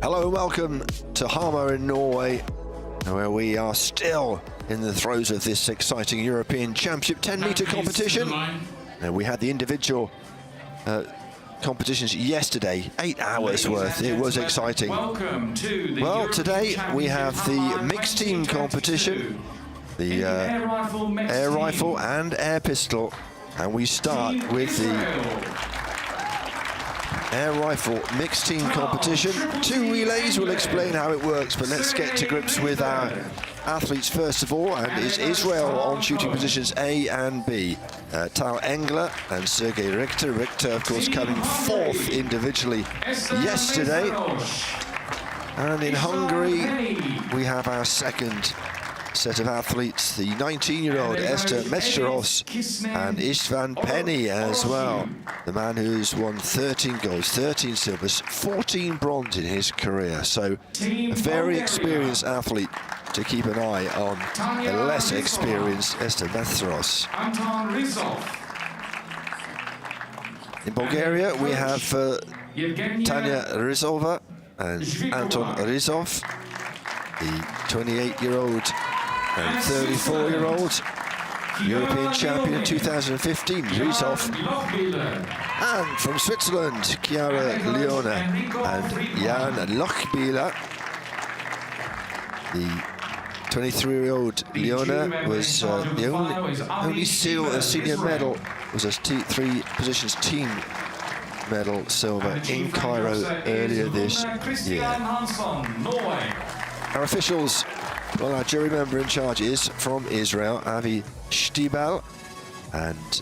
Hello and welcome to Hamar in Norway, where we are still in the throes of this exciting European Championship 10-meter competition. We had the individual competitions yesterday, 8 hours worth. It was exciting. Well, today we have the mixed team competition, the air rifle and air pistol, and we start with the air rifle mixed team competition. 2 relays will explain how it works, but let's get to grips with our athletes first of all, and it's Israel on shooting positions A and B. Tal Engler and Sergei Richter. Richter, of course, coming 4th individually yesterday. And in Hungary, we have our second set of athletes, the 19-year-old Esther Mesteros and Istvan Penny as well. The man who's won 13 golds, 13 silvers, 14 bronze in his career. So a very experienced athlete to keep an eye on, a less experienced Esther Mesteros. In Bulgaria, we have Tanya Rizova and Anton Rizov, the 28-year-old and 34-year-old European champion 2015, Rizov. And from Switzerland, Chiara Leone and Jan Lochbieler. The 23-year-old Leone was the only senior medal, was a 3 positions team medal silver in Cairo earlier this year. Our officials, well, our jury member in charge is from Israel, Avi Shtibal, and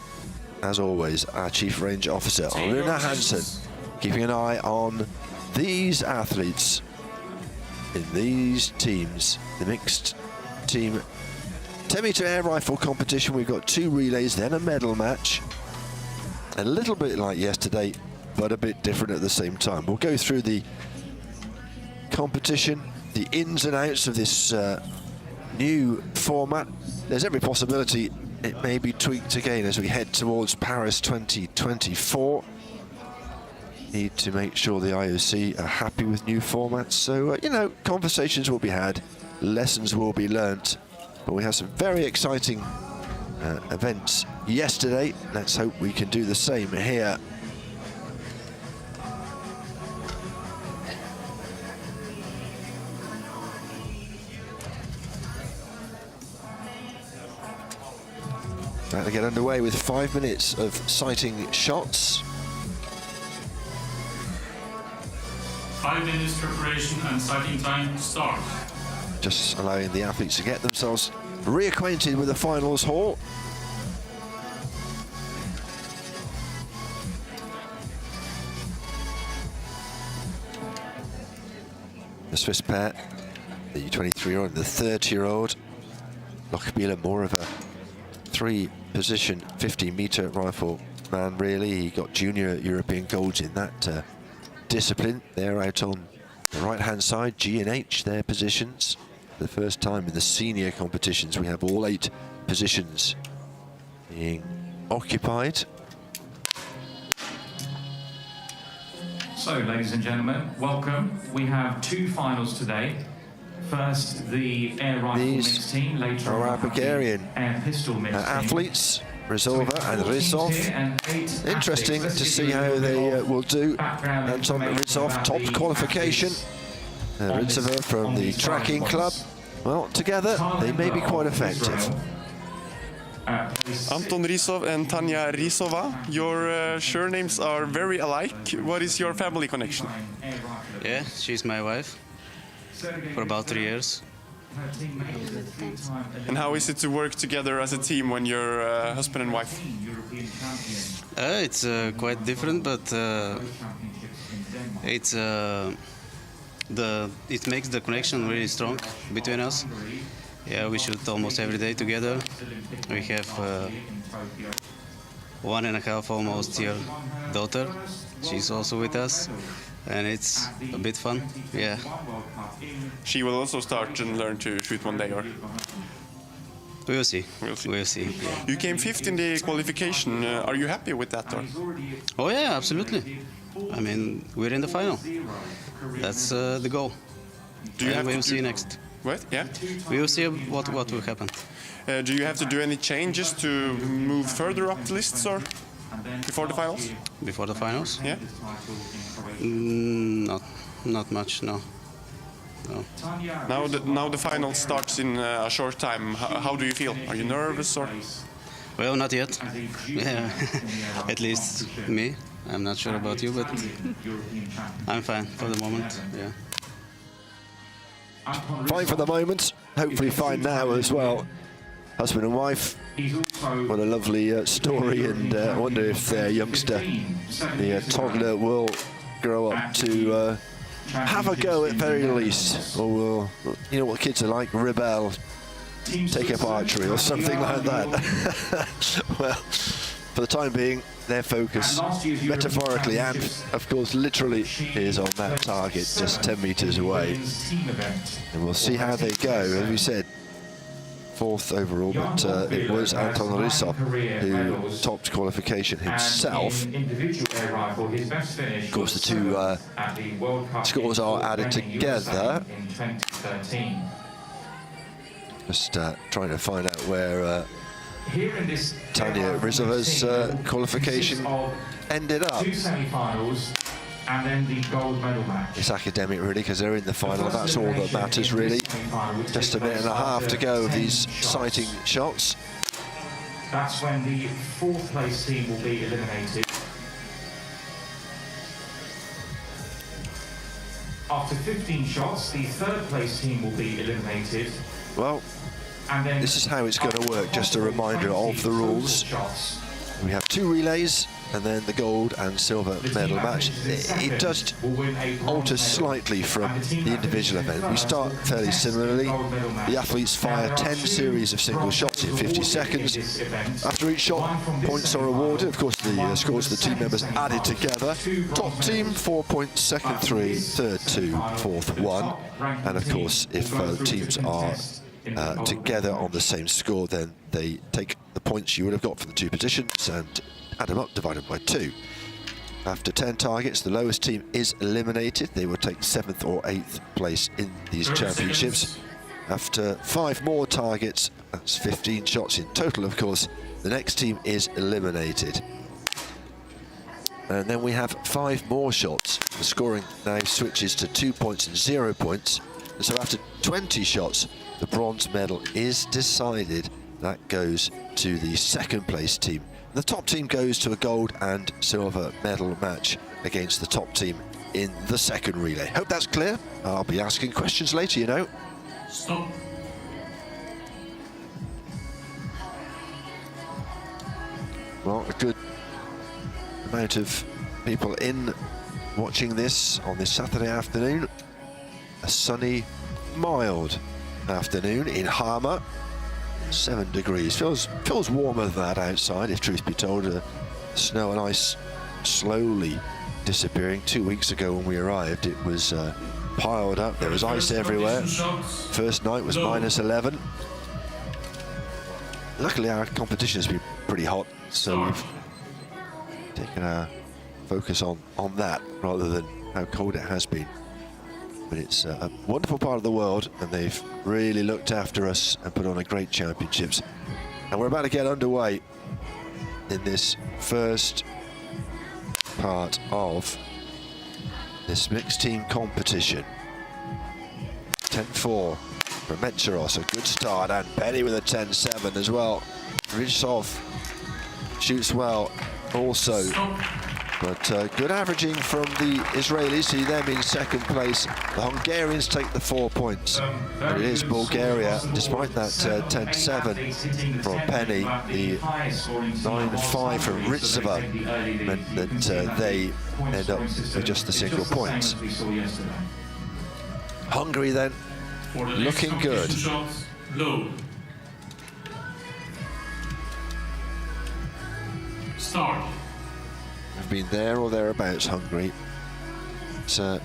as always, our chief range officer, Runa Hansen, keeping an eye on these athletes in these teams. The mixed team 10-meter air rifle competition. We've got 2 relays, then a medal match. A little bit like yesterday, but a bit different at the same time. We'll go through the competition, the ins and outs of this new format. There's every possibility it may be tweaked again as we head towards Paris 2024. Need to make sure the IOC are happy with new formats. So, you know, conversations will be had, lessons will be learnt, but we have some very exciting events yesterday. Let's hope we can do the same here. About to get underway with 5 minutes of sighting shots. 5 minutes preparation and sighting time start. Just allowing the athletes to get themselves reacquainted with the finals hall. The Swiss pair, the 23-year-old and the 30-year-old. Lochbieler, more of a 3-position 50-meter rifle man, really. He got junior European golds in that discipline. They're out on the right-hand side, G and H, their positions. For the first time in the senior competitions, we have all 8 positions being occupied. So, ladies and gentlemen, welcome. We have 2 finals today. First, the air rifle mixed team. Later, our Bulgarian air pistol mixed athletes, Rizova and Rizov. Interesting to see how they will do. Anton Rizov, top qualification. Rizova from the tracking club. Well, together they may be quite effective. Anton Rizov and Tanya Rizova, your surnames are very alike. What is your family connection? Yeah, she's my wife for about 3 years. And how is it to work together as a team when you're husband and wife? It's quite different, but it makes the connection really strong between us. Yeah, we shoot almost every day together. We have 1.5 almost year daughter. She's also with us, and it's a bit fun. Yeah. She will also start and learn to shoot one day, or? We'll see. We'll see. We'll see. You came fifth in the qualification. Are you happy with that, or? Oh yeah, absolutely. I mean, we're in the final. That's the goal. Do you have we'll to see next. What? Yeah. We will see what will happen. Do you have to do any changes to move further up the lists, or before the finals? Before the finals? Yeah. Not much. No. Now the final starts in a short time. How do you feel? Are you nervous, or? Well, not yet. Yeah. At least me. I'm not sure about you, but I'm fine for the moment. Yeah. Fine for the moment, hopefully fine now as well. Husband and wife, what a lovely story, and I wonder if their youngster, the toddler, will grow up to have a go at very least, or will, you know what kids are like, rebel, take up archery or something like that. Well, for the time being, their focus, metaphorically and of course literally, is on that target just 10 meters away. And we'll see how they go. As we said, fourth overall, but it was Anton Rysov who topped qualification himself. Of course, the two scores are added together. Just trying to find out where Tanya Ryzova's qualification ended up. Two semi-finals and then the gold medal match. It's academic really, because they're in the final. That's all that matters really. Just a minute and a half to go of these sighting shots. That's when the fourth place team will be eliminated. After 15 shots, the third place team will be eliminated. Well, this is how it's going to work. Just a reminder of the rules. We have two relays and then the gold and silver medal match. It does alter slightly from the individual event. We start fairly similarly. The athletes fire 10 series of single shots in 50 seconds. After each shot, points are awarded. Of course, the scores of the team members added together. Top team, 4 points, second 3, third 2, fourth 1. And of course, if teams are together on the same score, then they take the points you would have got for the two positions and add them up, divided by 2. After 10 targets, the lowest team is eliminated. They will take 7th or 8th place in these championships. After 5 more targets, that's 15 shots in total, of course, the next team is eliminated. And then we have 5 more shots. The scoring now switches to 2 points and 0 points. And so after 20 shots, the bronze medal is decided. That goes to the second place team. The top team goes to a gold and silver medal match against the top team in the second relay. Hope that's clear. I'll be asking questions later, you know. Stop. Well, a good amount of people in watching this on this Saturday afternoon. A sunny, mild afternoon in Hamar. 7 degrees. Feels warmer than that outside, if truth be told. Snow and ice slowly disappearing. 2 weeks ago when we arrived, it was piled up. There was ice everywhere. First night was -11. Luckily, our competition has been pretty hot, so we've taken our focus on that rather than how cold it has been. But it's a wonderful part of the world, and they've really looked after us and put on a great championships. And we're about to get underway in this first part of this mixed team competition. 10-4 from Metzeros, a good start, and Penny with a 10-7 as well. Rysov shoots well also. But good averaging from the Israelis, see them in second place. The Hungarians take the 4 points. But it is Bulgaria, despite that 10-7 from Penny, the 9-5 from Ryzova meant that they end up with just the single points. Hungary then, looking good. Start. Have been there or thereabouts, Hungary, to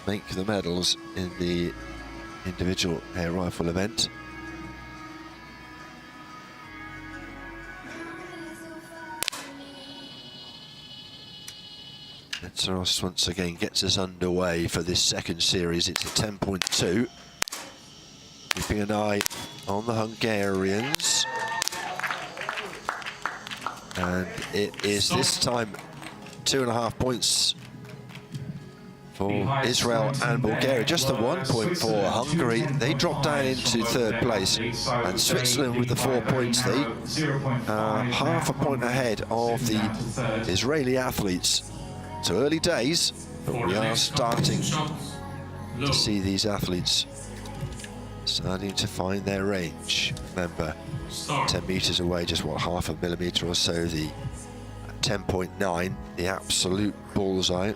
make the medals in the individual air rifle event. Metzeros once again gets us underway for this second series. It's a 10.2. Keeping an eye on the Hungarians. And it is this time 2.5 points for Israel and Bulgaria. Just the 1 point for Hungary. They dropped down into third place. And Switzerland with the 4 points, they are half a point ahead of the Israeli athletes. So early days, but we are starting to see these athletes starting to find their range. Remember, 10 meters away, just what, half a millimeter or so, the 10.9, the absolute bullseye.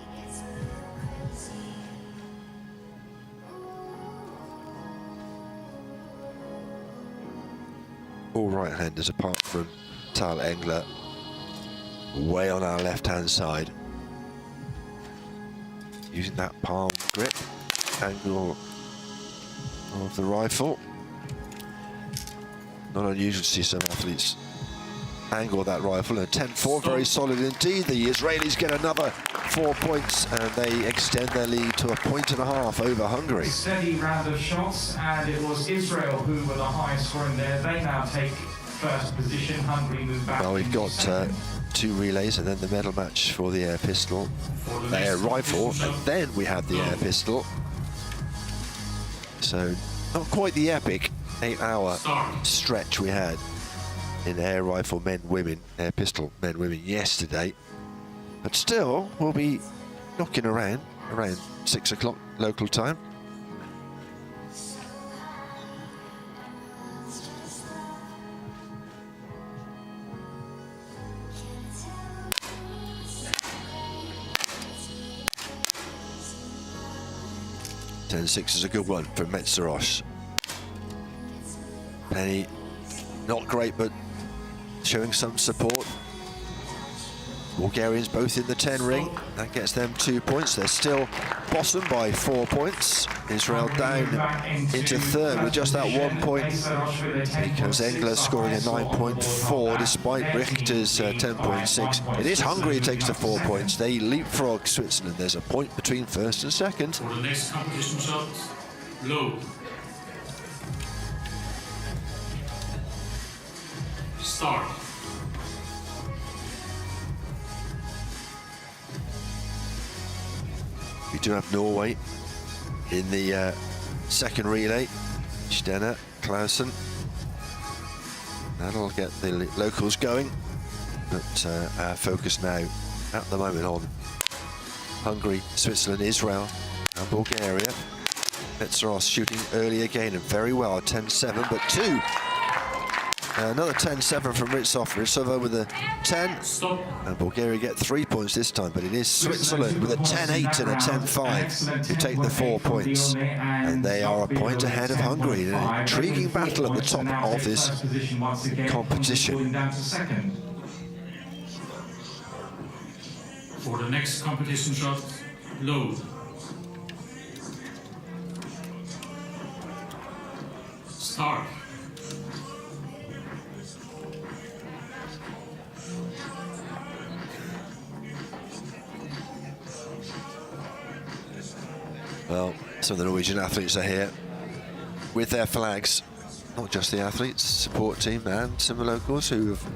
All right-handers apart from Tal Engler, way on our left-hand side. Using that palm grip angle of the rifle. Not unusual to see some athletes angle that rifle. And 10-4, very solid indeed. The Israelis get another 4 points and they extend their lead to 1.5 points over Hungary. Steady round of shots, and it was Israel who were the highest scoring there. They now take first position. Hungary move back. Well, we've got 2 relays and then the medal match for the air pistol, the air rifle, and then we have the air pistol. So not quite the epic 8-hour stretch we had in air rifle men, women, air pistol men, women yesterday, but still we'll be knocking around 6 o'clock local time. .10.6 is a good one for Metzeros. Penny, not great, but showing some support. Bulgarians both in the 10 ring. That gets them 2 points. They're still bottom by 4 points. Israel down into third with just that 1 point, because Engler's scoring a 9.4 despite Richter's 10.6. It is Hungary who takes the 4 points. They leapfrog Switzerland. There's a point between first and second. For the next competition shots, low. Start. We do have Norway in the second relay. Stenner, Clausen. That'll get the locals going. But our focus now at the moment on Hungary, Switzerland, Israel and Bulgaria. Metzeros shooting early again and very well, 10-7, but 2. Another 10-7 from Ritsova with a 10. Stop. And Bulgaria get 3 points this time, but it is Switzerland with a 10-8 and a 10-5 who take the 4 points. And they are a point ahead of Hungary in an intriguing battle at the top of this competition. For the next competition shot, low. Start. Well, some of the Norwegian athletes are here with their flags. Not just the athletes, support team and some locals who have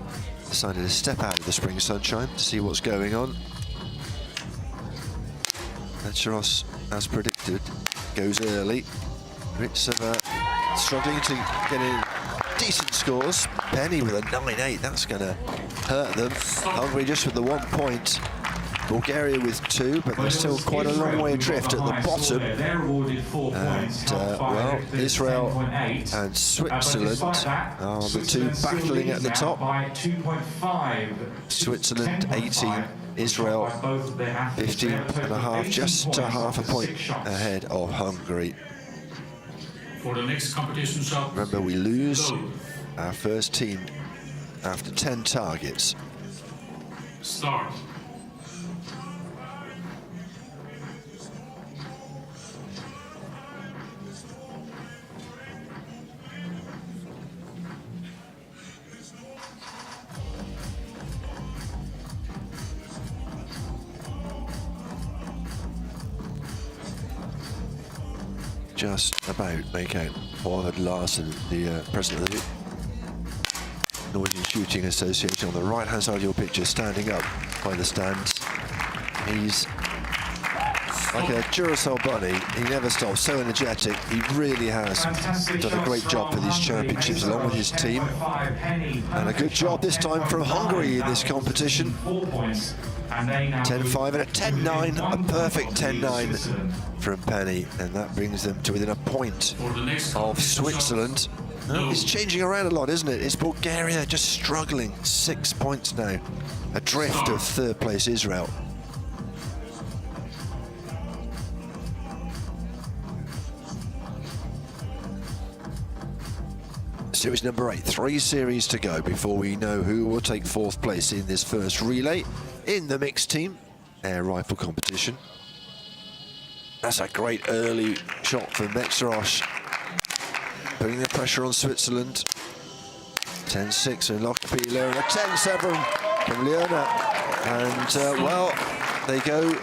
decided to step out of the spring sunshine to see what's going on. Metzeros, as predicted, goes early. Ritsova struggling to get in decent scores. Penny with a 9-8, that's going to hurt them. Hungary just with the 1 point. Bulgaria with 2, but they're still quite a long way adrift at the bottom. And, well, Israel and Switzerland are the 2 battling at the top. Switzerland 18, Israel 15.5, just half a point ahead of Hungary. For the next competition shot, Remember, we lose our first team after 10 targets. Start. Just about make out Warhead Larson, the president of the Norwegian Shooting Association, on the right-hand side of your picture, standing up by the stands. He's like a Duracell bunny. He never stops, so energetic. He really has done a great job for these championships along with his team. And a good job this time from Hungary in this competition. 10-5 and a 10-9, a perfect 10-9 from Penny, and that brings them to within a point of Switzerland. It's changing around a lot, isn't it? It's Bulgaria just struggling. 6 points now, adrift of third place Israel. Series number 8, 3 series to go before we know who will take 4th place in this first relay in the mixed team air rifle competition. That's a great early shot from Metzerosch, putting the pressure on Switzerland. 10-6 from Lochbieler and a 10-7 from Leona. And well, they go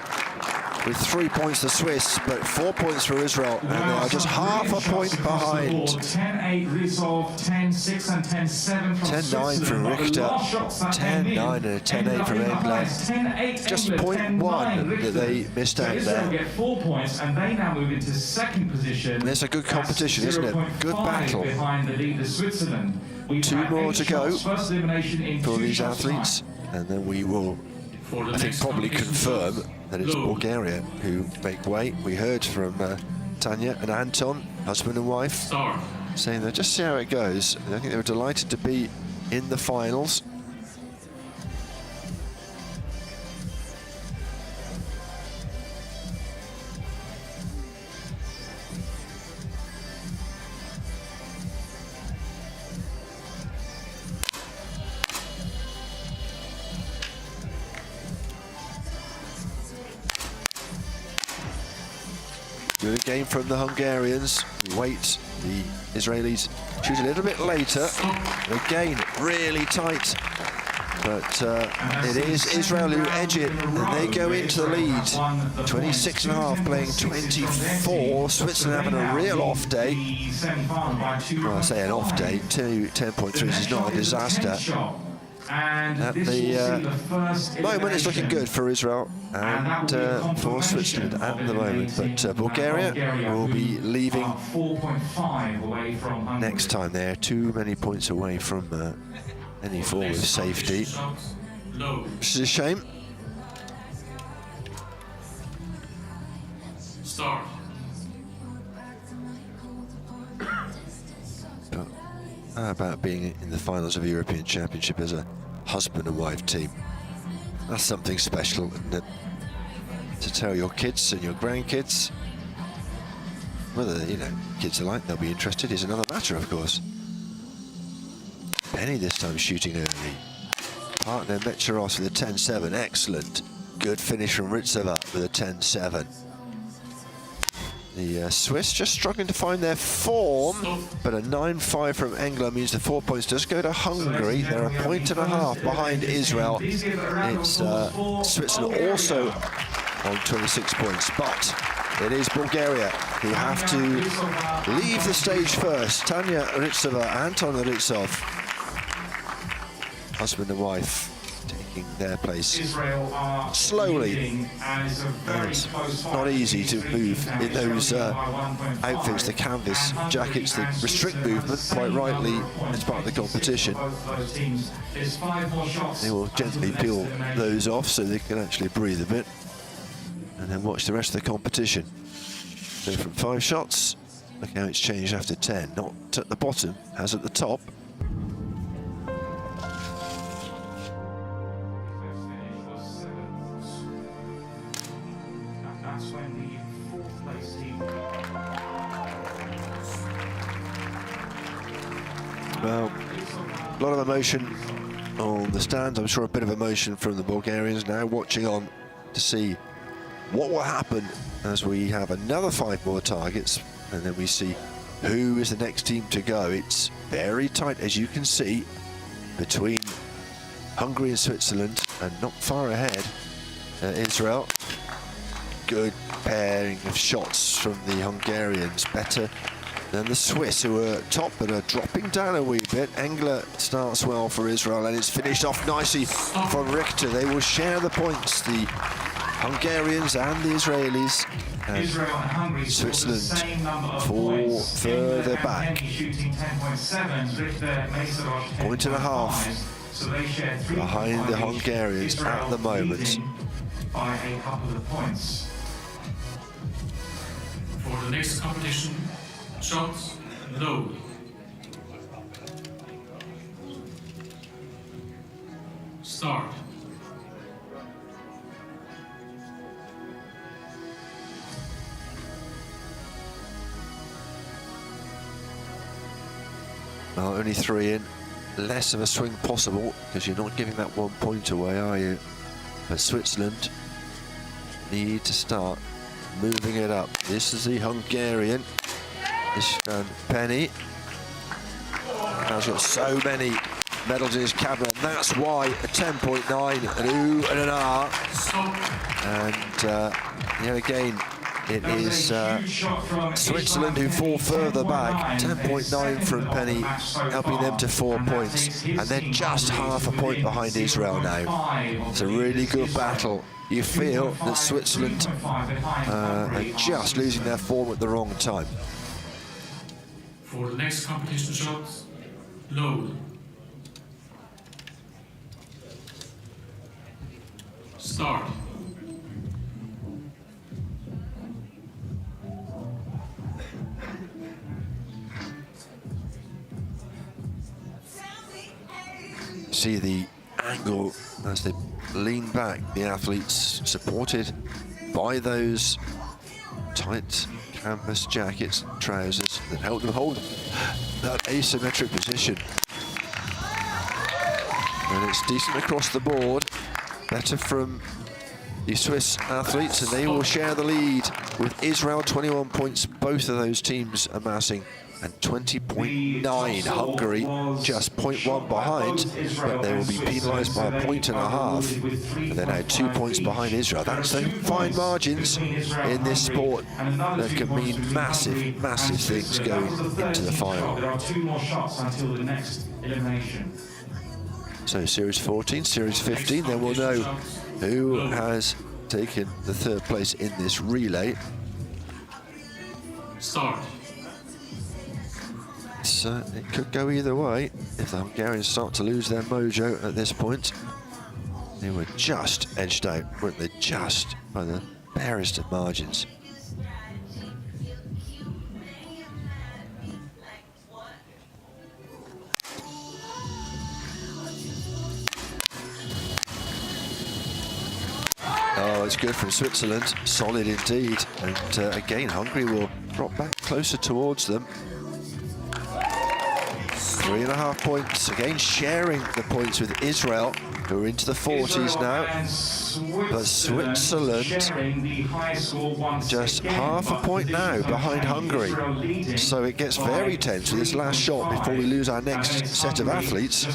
with 3 points to Swiss, but 4 points for Israel, and they are just half a point behind. 10-8 resolve, 10-6 and 10-7 from 10-9 from Richter, 10-9 and a 10-8 from England. Just 0.1 that they missed out there. Get 4 points, and they now move into second position. And it's a good competition, isn't it? Good battle. Behind the leader, Switzerland. 2 more to go for these athletes, and then we will, I think, probably confirm that it's Bulgaria who make way. We heard from Tanya and Anton, husband and wife, saying that just see how it goes. And I think they were delighted to be in the finals. Good game from the Hungarians. We wait, the Israelis shoot a little bit later. Again, really tight. But it is Israel who edge it, and they go into the lead. 26.5 playing 24. Switzerland having a real off day. Well, I say an off day. 10.3 is not a disaster. At the moment, it's looking good for Israel and for Switzerland at the moment. But Bulgaria will be leaving next time. They're too many points away from any form of safety, which is a shame. Start. But how about being in the finals of a European Championship as a husband and wife team? That's something special, isn't it? To tell your kids and your grandkids. Whether, you know, kids alike, they'll be interested is another matter, of course. Penny this time shooting early. Partner Metzerosch with a 10-7, excellent. Good finish from Ritzova with a 10-7. The Swiss just struggling to find their form, but a 9-5 from England means the 4 points does go to Hungary. They're a point and a half behind Israel. It's Switzerland also on 26 points, but it is Bulgaria who have to leave the stage first. Tanya Ritzova, Anton Ritzov, husband and wife, taking their place slowly. It's not easy to move in those outfits, the canvas jackets that restrict movement, quite rightly, as part of the competition. They will gently peel those off so they can actually breathe a bit, and then watch the rest of the competition. So from 5 shots, look how it's changed after 10. Not at the bottom, as at the top. Well, a lot of emotion on the stands. I'm sure a bit of emotion from the Bulgarians now, watching on to see what will happen as we have another 5 more targets, and then we see who is the next team to go. It's very tight, as you can see, between Hungary and Switzerland, and not far ahead Israel. Good pairing of shots from the Hungarians, better than the Swiss, who are top but are dropping down a wee bit. Engler starts well for Israel, and it's finished off nicely from Richter. They will share the points, the Hungarians and the Israelis. And Israel and Hungary Switzerland the same number of fall points. further Engler back. and Penny shooting 10.7, Richter, Meserosh 10.5. Point and a half so they share 3 behind the points. Hungarians Israel at the moment. leading by a couple of points. For the next competition, shots low. Start. Well, only 3 in, less of a swing possible because you're not giving that 1 point away, are you? But Switzerland need to start moving it up. This is the Hungarian, Istvan Penny. He's got so many medals in his cabinet, and that's why a 10.9, an ooh and an ah. And yet again, it is Switzerland who fall further back. 10.9 from Penny, helping them to 4 points. And they're just half a point behind Israel now. It's a really good battle. You feel that Switzerland are just losing their form at the wrong time. For the next competition shots, low. Start. See the angle as they lean back, the athletes supported by those tight canvas jackets, trousers that help them hold that asymmetric position. And it's decent across the board, better from the Swiss athletes, and they will share the lead with Israel 21 points, both of those teams amassing, and 20.9 Hungary just 0.1 behind, but they will be penalised by a 1.5, and they're now 2 points behind Israel. That's the fine margins in this sport that can mean massive, massive things going into the final. There are 2 more shots until the next elimination. So Series 14, Series 15, then we'll know who has taken the 3rd place in this relay. Start. So it could go either way if the Hungarians start to lose their mojo at this point. They were just edged out, weren't they? Just by the barest of margins. Oh, it's good from Switzerland. Solid indeed. And again, Hungary will drop back closer towards them. 3.5 points, again sharing the points with Israel, who are into the 40s now. But Switzerland just half a point now behind Hungary. So it gets very tense with this last shot before we lose our next set of athletes.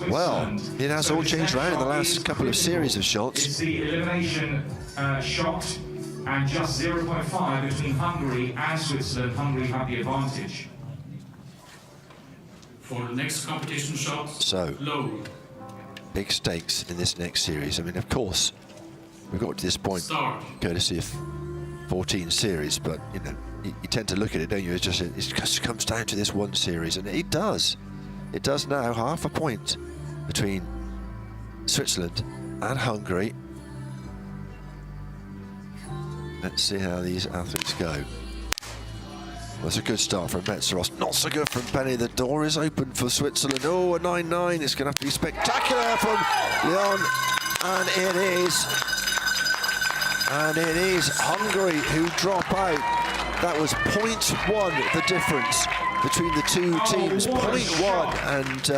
Well, it has all changed around in the last couple of series of shots. It's the elimination shot, and just 0.5 between Hungary and Switzerland. Hungary have the advantage. For the next competition shots, So, low. big stakes in this next series. I mean, of course, we've got to this point Start. courtesy of 14 series, but you know, you tend to look at it, don't you? It just comes down to this one series, and it does. It does now, half a point between Switzerland and Hungary. Let's see how these athletes go. Well, it's a good start from Metzeros. Not so good from Penny. The door is open for Switzerland. Oh, a 9-9. It's going to have to be spectacular from Leon. And it is. And it is Hungary who drop out. That was 0.1 the difference between the two teams, 0.1, and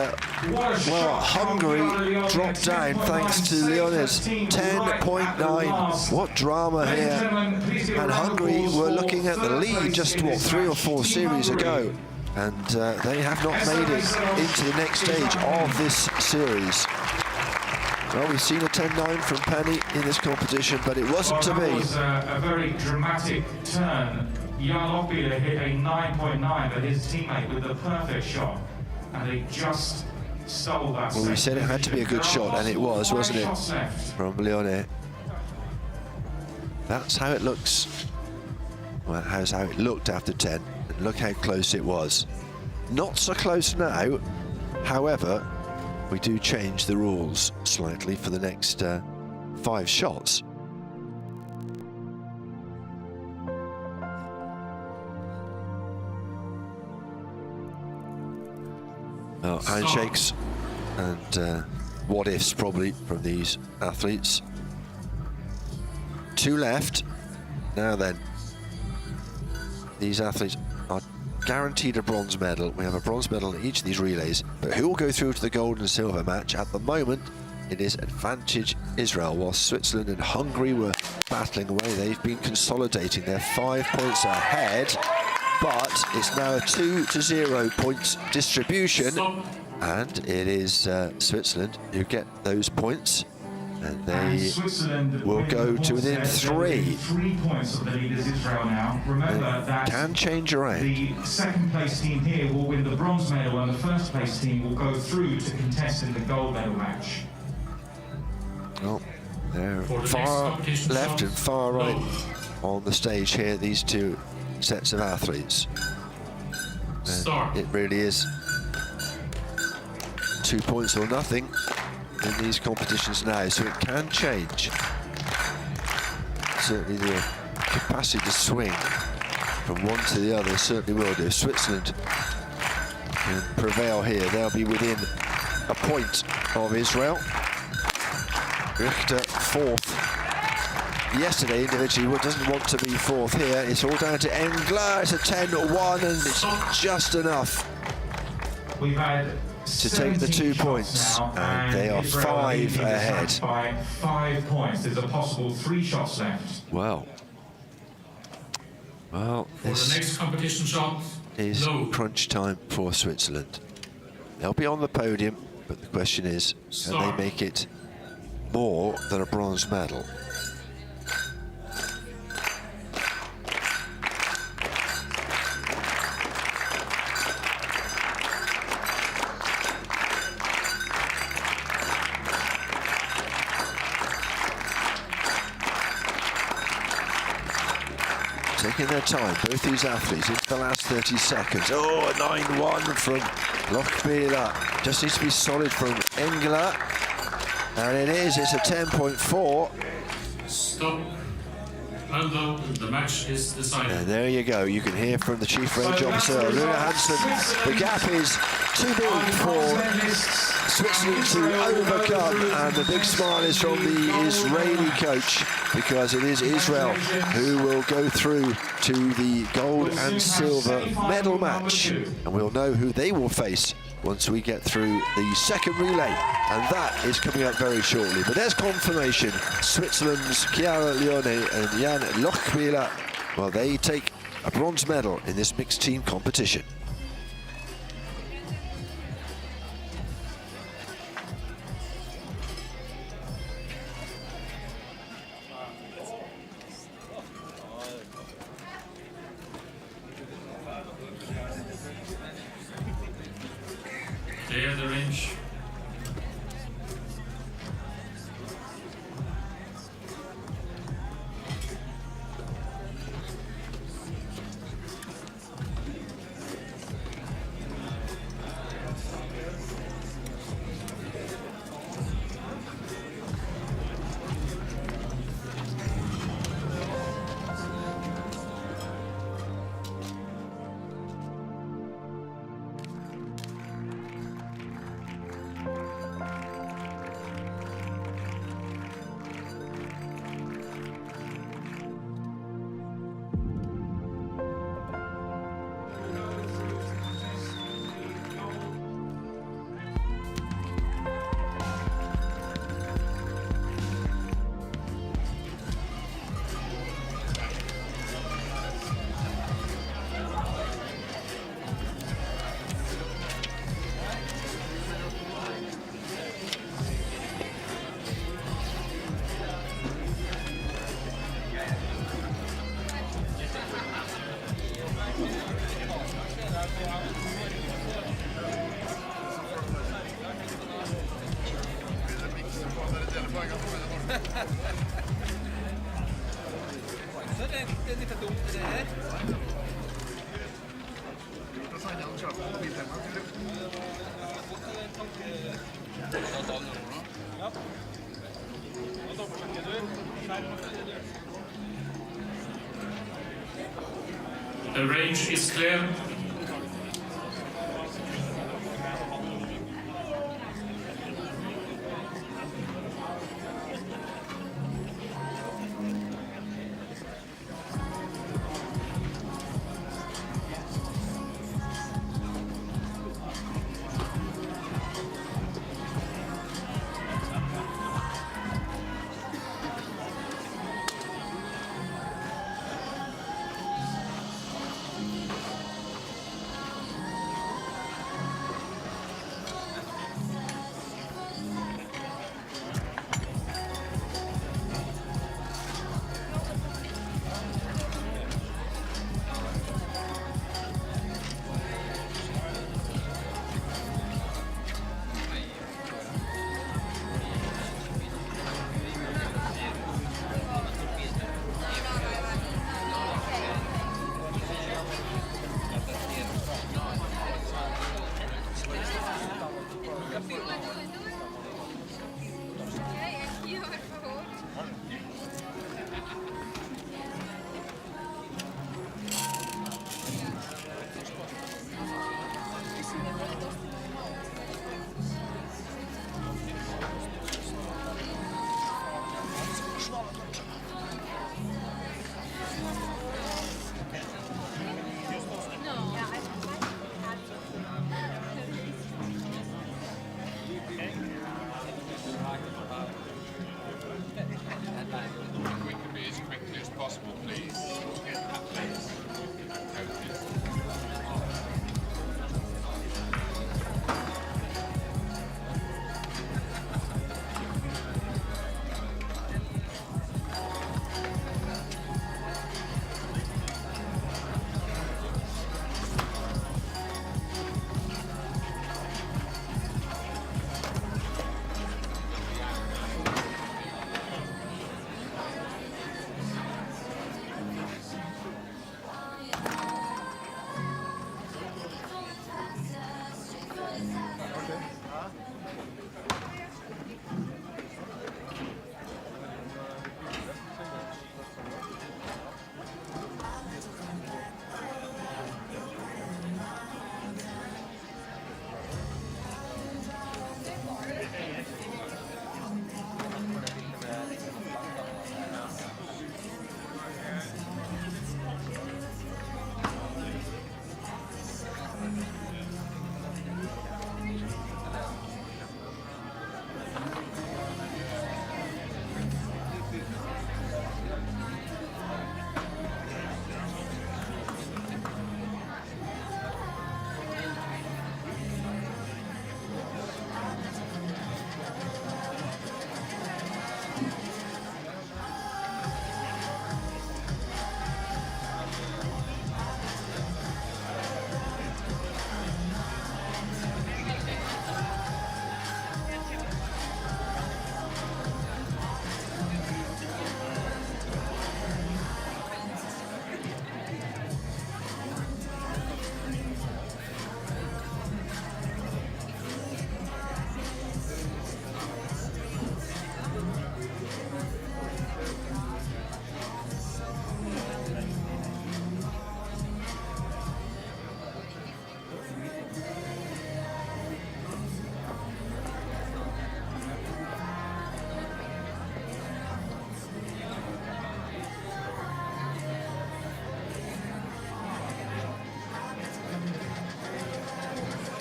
well, Hungary dropped down thanks to Leonis, 10.9. What drama here. And Hungary were looking at the lead just, what, 3 or 4 series ago, and they have not made it into the next stage of this series. Well, we've seen a 10-9 from Penny in this competition, but it wasn't to be. It was a very dramatic turn. Jan Lockbeater hit a 9.9, but his teammate with the perfect shot, and they just stole that. Well, we said it had to be a good shot, and it was, wasn't it, from Leone? That's how it looks. Well, that's how it looked after 10, and look how close it was. Not so close now, however, we do change the rules slightly for the next 5 shots. Well, handshakes and what ifs probably from these athletes. 2 left. Now then, these athletes are guaranteed a bronze medal. We have a bronze medal in each of these relays, but who will go through to the gold and silver match? At the moment, it is advantage Israel, while Switzerland and Hungary were battling away. They've been consolidating. They're 5 points ahead, but it's now a 2-0 points distribution, and it is Switzerland who get those points, and they will go to within 3. 3 points of the lead is Israel now. Remember that can change around. The second place team here will win the bronze medal, and the first place team will go through to contest in the gold medal match. Well, they're far left and far right on the stage here, these 2 sets of athletes. It really is 2 points or nothing in these competitions now, so it can change. Certainly the capacity to swing from one to the other certainly will do. Switzerland can prevail here. They'll be within a point of Israel. Richter 4th yesterday individually, doesn't want to be 4th here. It's all down to Engler. It's a 10-1, and it's just enough We've had to take the 2 points, and they are 5 ahead. By 5 points. There's a possible 3 shots left. Well, For the next competition shot is crunch time for Switzerland. They'll be on the podium, but the question is, can they make it more than a bronze medal? Taking their time, both these athletes, into the last 30 seconds. Oh, a 9-1 from Lochbihler. Just needs to be solid from Engler. And it is, it's a 10.4. Stop. Although the match is decided. And there you go, you can hear from the Chief Range Officer, Luna Hansen. The gap is too big for Switzerland to overcome, and the big smile is from the Israeli coach, because it is Israel who will go through to the gold and silver medal match, and we'll know who they will face once we get through the second relay, and that is coming up very shortly. But there's confirmation. Switzerland's Chiara Leone and Jan Lochbihler, well, they take a bronze medal in this mixed team competition. Clear the range. The range is clear.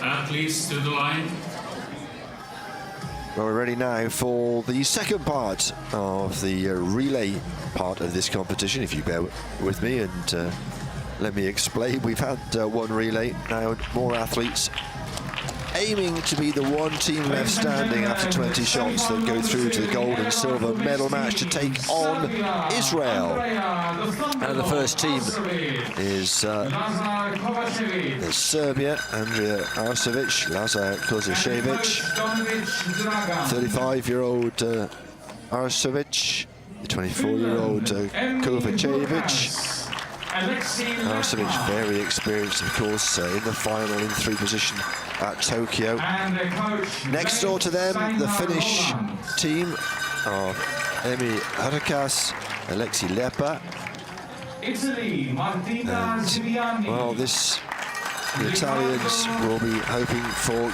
Athletes to the line. Well, we're ready now for the second part of the relay part of this competition, if you bear with me and let me explain. We've had one relay, now more athletes aiming to be the one team left standing after 20 shots that go through to the gold and silver medal match to take on Israel. And the first team is Serbia, Andrea Arsevic, Lazar Kozashevich, 35-year-old Arsevic, the 24-year-old Kovacevic, Arsevic, very experienced, of course, in the final in 3 position at Tokyo. Next door to them, the Finnish team are Emi Harakas, Alexi Lepa. Italy, Martina Ziviani. Well, the Italians will be hoping for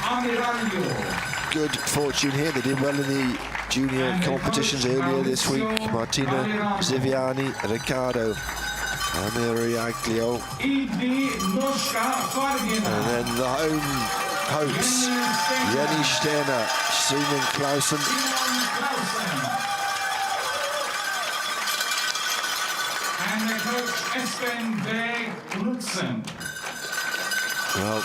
good fortune here. They did well in the junior competitions earlier this week. Martina Ziviani, Riccardo Amiriaglio, and then the home hopes, Jenny Sterner, Simon Clausen. And the coach Espen Berg-Knudsen. Well,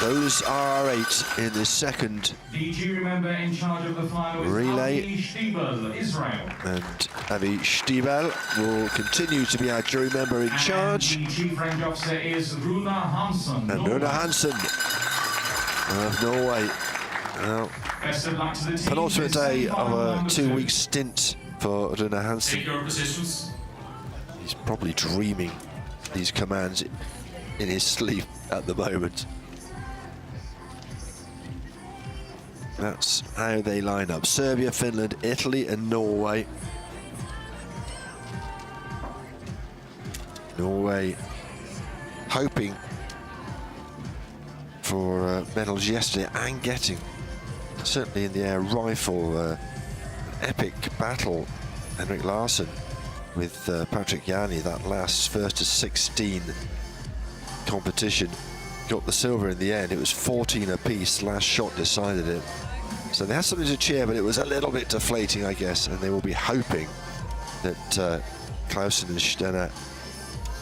those are our 8 in the second DG member in charge of the final relay. Avi Stiebel, Israel. And Avi Stiebel will continue to be our jury member in charge. And the chief range officer is Runa Hansen. And Runa Hansen of Norway. Well, Best of luck to the team. penultimate day of a 2-week stint for Runa Hansen. Take your positions. He's probably dreaming these commands in his sleep at the moment. That's how they line up. Serbia, Finland, Italy and Norway. Norway hoping for medals yesterday and getting, certainly in the air rifle, epic battle. Henrik Larsson with Patrick Jani, that last first to 16 competition, got the silver in the end. It was 14 apiece. Last shot decided it. So they had something to cheer, but it was a little bit deflating, I guess, and they will be hoping that Clausen and Sterner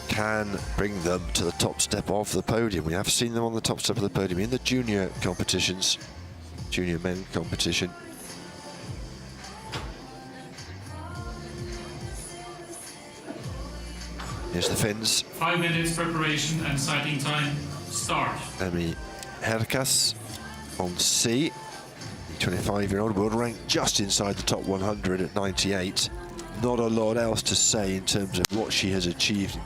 can bring them to the top step of the podium. We have seen them on the top step of the podium in the junior competitions, junior men competition. Here's the Finns. 5 minutes preparation and sighting time. Start. Emi Herkas on C. The 25-year-old world ranked just inside the top 100 at 98. Not a lot else to say in terms of what she has achieved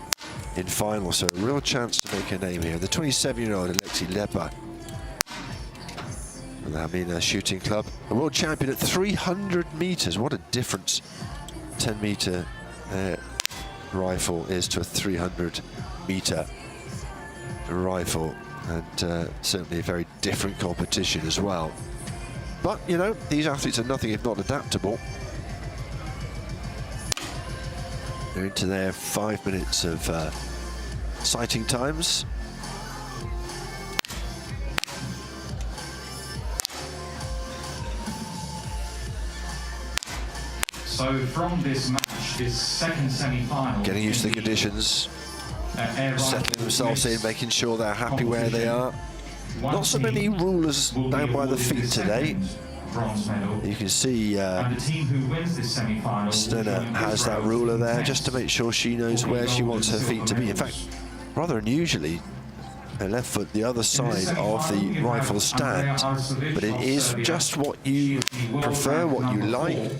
in finals, so a real chance to make her name here. The 27-year-old Alexi Lepa from the Hamar Shooting Club, a world champion at 300 meters. What a difference 10-meter rifle is to a 300-meter rifle, and certainly a very different competition as well. But, you know, these athletes are nothing if not adaptable. They're into their 5 minutes of sighting times. So from this match, this second semi-final, Getting used to the conditions, settling themselves in, making sure they're happy where they are. Not so many rulers down by the feet today. You can see Stenner has that ruler there just to make sure she knows where she wants her feet to be. In fact, rather unusually, her left foot the other side of the rifle stand, but it is just what you prefer, what you like.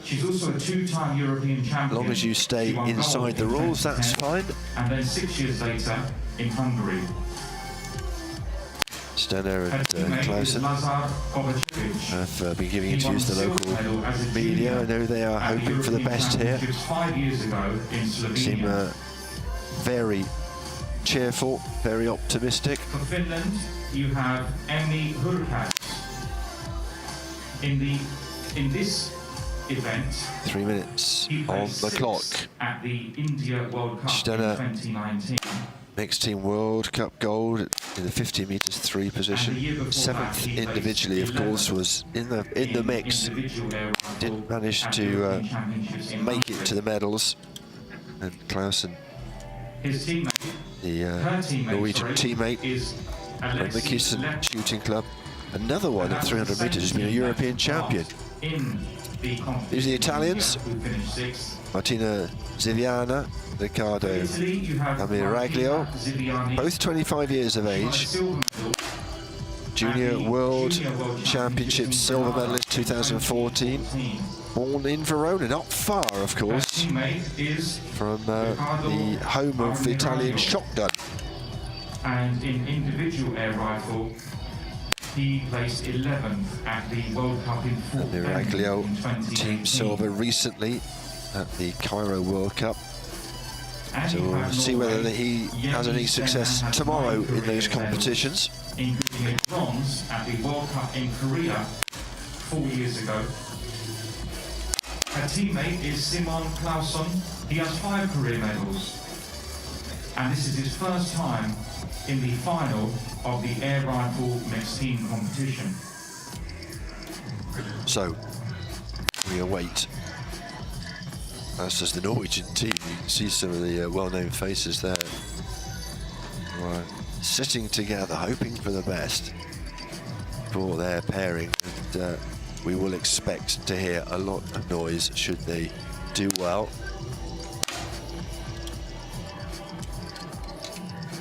She's also a 2-time European champion. As long as you stay inside the rules, that's fine. And then 6 years later in Hungary. Stenner and Clausen have been giving interviews to the local media. I know they are hoping for the best here. Seem very cheerful, very optimistic. For Finland, you have Emmi Hurkacz. In this event, 3 minutes on the clock. At the India World Cup Stenner, in 2019. mixed team World Cup gold in the 50 meters 3 position. 7th individually, of course, was in the mix. Didn't manage to make it to the medals. And Clausen, His teammate, the Norwegian teammate from the Kisen Shooting Club, another one at 300 meters, who's been a European champion. These are the Italians: Martina Ziviana, Riccardo Amiraglio, both 25 years of age. Junior World Championships silver medalist 2014. born in Verona, not far, of course, teammate is from the home of Italian shotgun. And in individual air rifle, he placed 11th at the World Cup in Fort Benning Miraglio, in 2018. Team Silver recently at the Cairo World Cup. And So you we'll have see whether Norway. he has any success Has tomorrow 9 in those Korean medals, competitions. including a bronze at the World Cup in Korea 4 years ago. Her teammate is Simon Clausen. He has 5 career medals. And this is his first time in the final of the air rifle mixed team competition. So we await, as does the Norwegian team. You can see some of the well-known faces there who are sitting together, hoping for the best for their pairing. And we will expect to hear a lot of noise should they do well.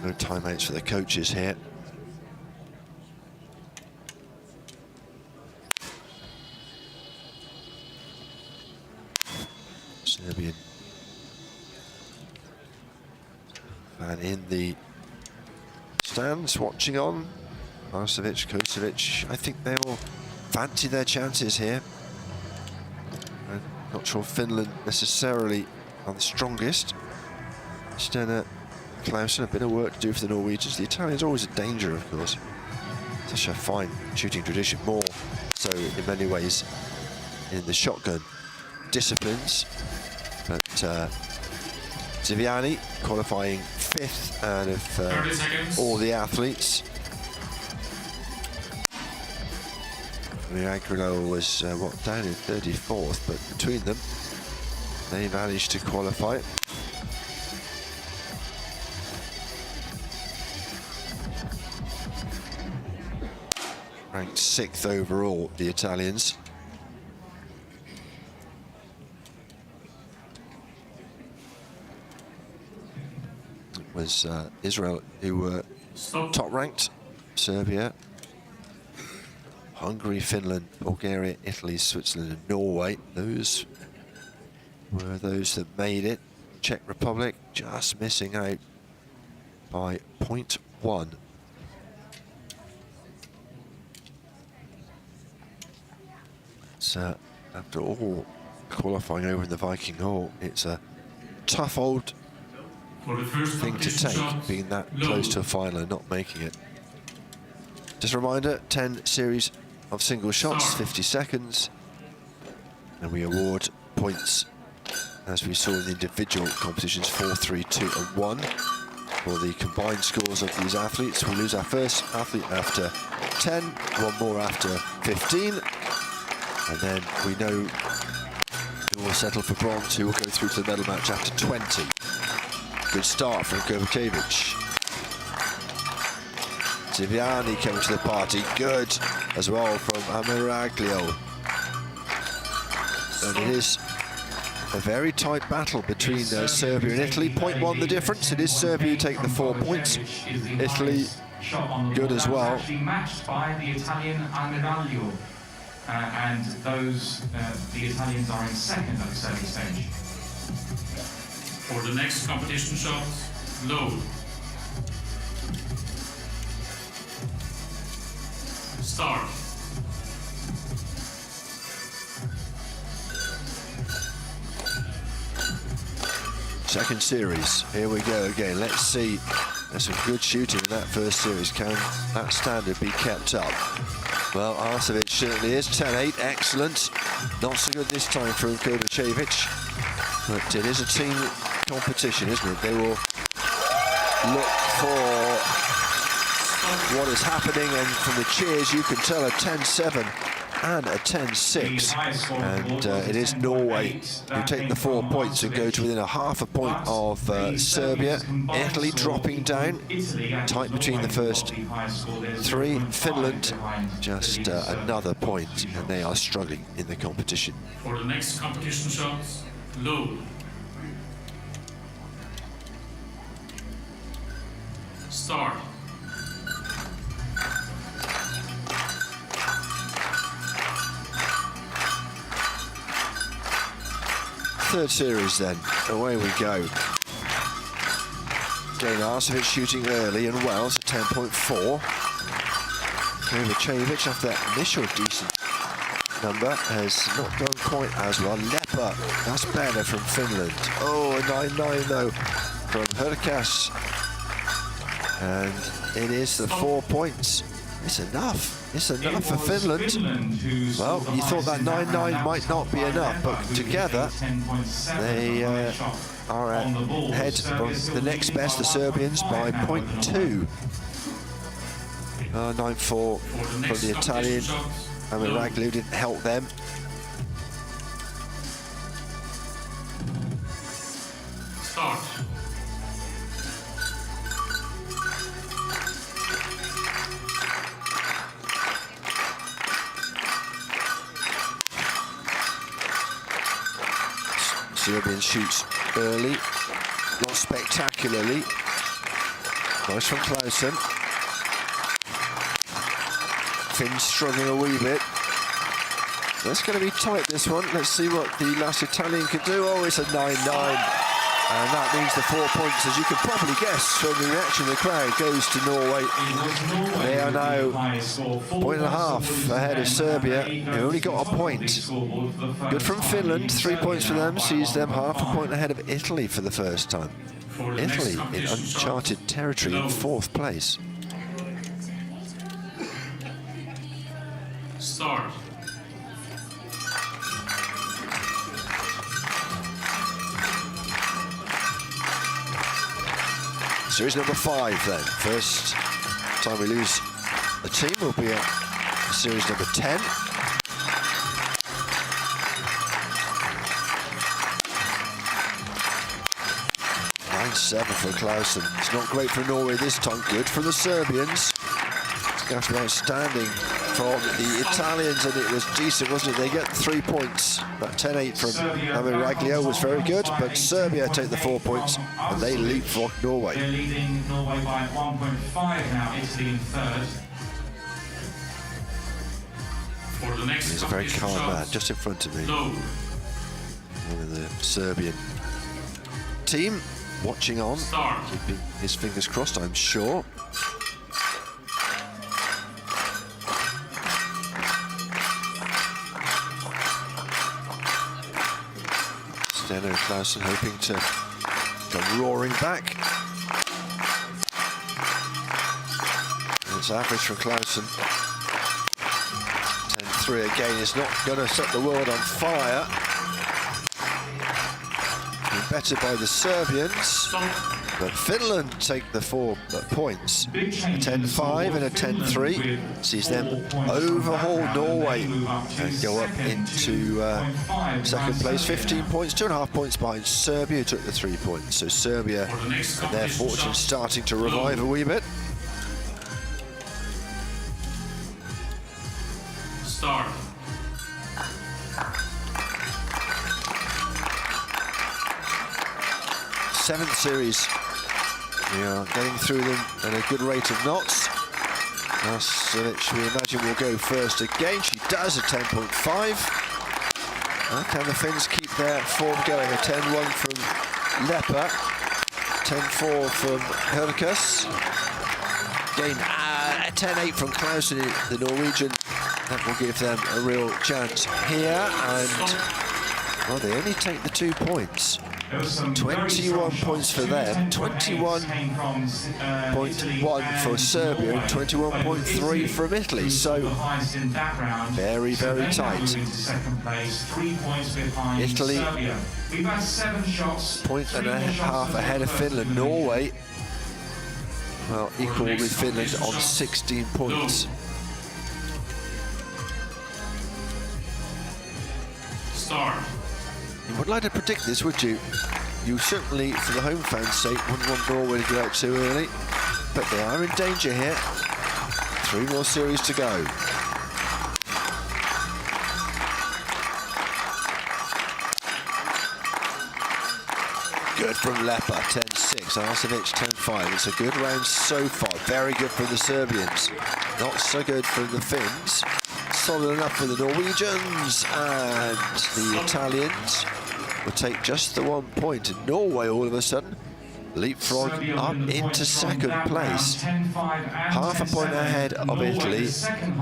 No timeouts for the coaches here. Serbian fan in the stands watching on. Markovic, Kosovic, I think they will fancy their chances here. I'm not sure Finland necessarily are the strongest. Stenner, Clausen, a bit of work to do for the Norwegians. The Italians are always a danger, of course. Such a fine shooting tradition, more so in many ways in the shotgun disciplines. But Ziviani qualifying 5th out of all the athletes. Miraglio was down in 34th, but between them they managed to qualify. Ranked 6th overall, the Italians. It was Israel who were top ranked, Serbia, Hungary, Finland, Bulgaria, Italy, Switzerland and Norway. Those were those that made it. Czech Republic just missing out by 0.1. So after all qualifying over in the Viking Hall, it's a tough old thing to take, being that close to a final and not making it. Just a reminder, 10 series of single shots, 50 seconds, and we award points as we saw in the individual competitions, 4, 3, 2 and 1 for the combined scores of these athletes. We lose our first athlete after 10, one more after 15, and then we know who will settle for bronze, who will go through to the medal match after 20. Good start from Kovacevic. Ziviani coming to the party, good as well from Miraglio. And it is a very tight battle between Serbia and Italy. 0.1 the difference. It is Serbia who take the 4 points. Italy good as well. Matched by the Italian Miraglio, and those the Italians are in 2nd at the service stage. For the next competition shot, load. Start. Second series, here we go again. Let's see, there's some good shooting in that first series. Can that standard be kept up? Well, Arsevic certainly is. 10-8, excellent. Not so good this time from Kovacevic, but it is a team competition, isn't it? They will look for what is happening, and from the cheers you can tell a 10-7 and a 10-6, and it is Norway who take the 4 points and go to within a half a point of Serbia. Italy dropping down, tight between the first 3. Finland just another point, and they are struggling in the competition. For the next competition shot, load. Start. third series then. Away we go. Again, Arsevic shooting early and well, so 10.4. Kovacevic, after that initial decent number, has not gone quite as well. Lepa, that's better from Finland. Oh, a 9-9 though from Hurkas. And it is the 4 points. It's enough. It's enough for Finland. Well, you thought that 9-9 might not be enough, but together they are ahead of the next best, the Serbians, by 0.2. 9-4 from the Italian. Hamar Raglu didn't help them. Start. Serbian shoots early, not spectacularly. Nice from Clausen. Finns struggling a wee bit. That's going to be tight, this one. Let's see what the last Italian can do. Oh, it's a 9-9. And that means the 4 points, as you can probably guess from the reaction of the crowd, goes to Norway. They are now 1.5 ahead of Serbia, who only got a point. Good from Finland, 3 points for them, sees them half a point ahead of Italy for the first time. Italy in uncharted territory in fourth place. Start. Series number 5 then. First time we lose a team will be at series number 10. For Clausen. It's not great for Norway this time, good for the Serbians. It's going to be outstanding from the Italians, and it was decent, wasn't it? They get 3 points. That 10-8 from Hamar Raglu was very good, but Serbia take the 4 points, and they leapfrog Norway. They're leading Norway by 1.5 now, Italy in third. For the next He's a very calm man, just in front of me. Low. One of the Serbian team. Watching on, Start. keeping his fingers crossed, I'm sure. Steno Clausen hoping to come roaring back. And it's average from Clausen. 10-3 again is not going to set the world on fire. Better by the Serbians, but Finland take the 4 points. A 10-5 and a 10-3 sees them overhaul Norway and go up into second place, 15 points, 2.5 points behind Serbia, who took the 3 points. So Serbia and their fortune starting to revive a wee bit. Start. Seventh series. We are getting through them at a good rate of knots. Arsevic, we imagine, will go first again. She does, a 10.5. Can the Finns keep their form going? A 10-1 from Lepa, 10-4 from Hurkas. Again, a 10-8 from Clausen, the Norwegian. That will give them a real chance here. And, well, they only take the 2 points. 21 points for them, 21.1 for Serbia, and 21.3 from Italy. So very, very tight. Italy, 1.5 ahead of Finland. Norway, well, equal with Finland on 16 points. Start. You wouldn't like to predict this, would you? You certainly, for the home fans' sake, wouldn't want Norway to go out too early. But they are in danger here. 3 more series to go. Good from Lepa, 10-6. Arsevic, 10-5. It's a good round so far. Very good for the Serbians. Not so good for the Finns. Solid enough for the Norwegians and the Italians. will take just the 1 point. And Norway, all of a sudden, leapfrog up into second place. Half a point ahead of Italy,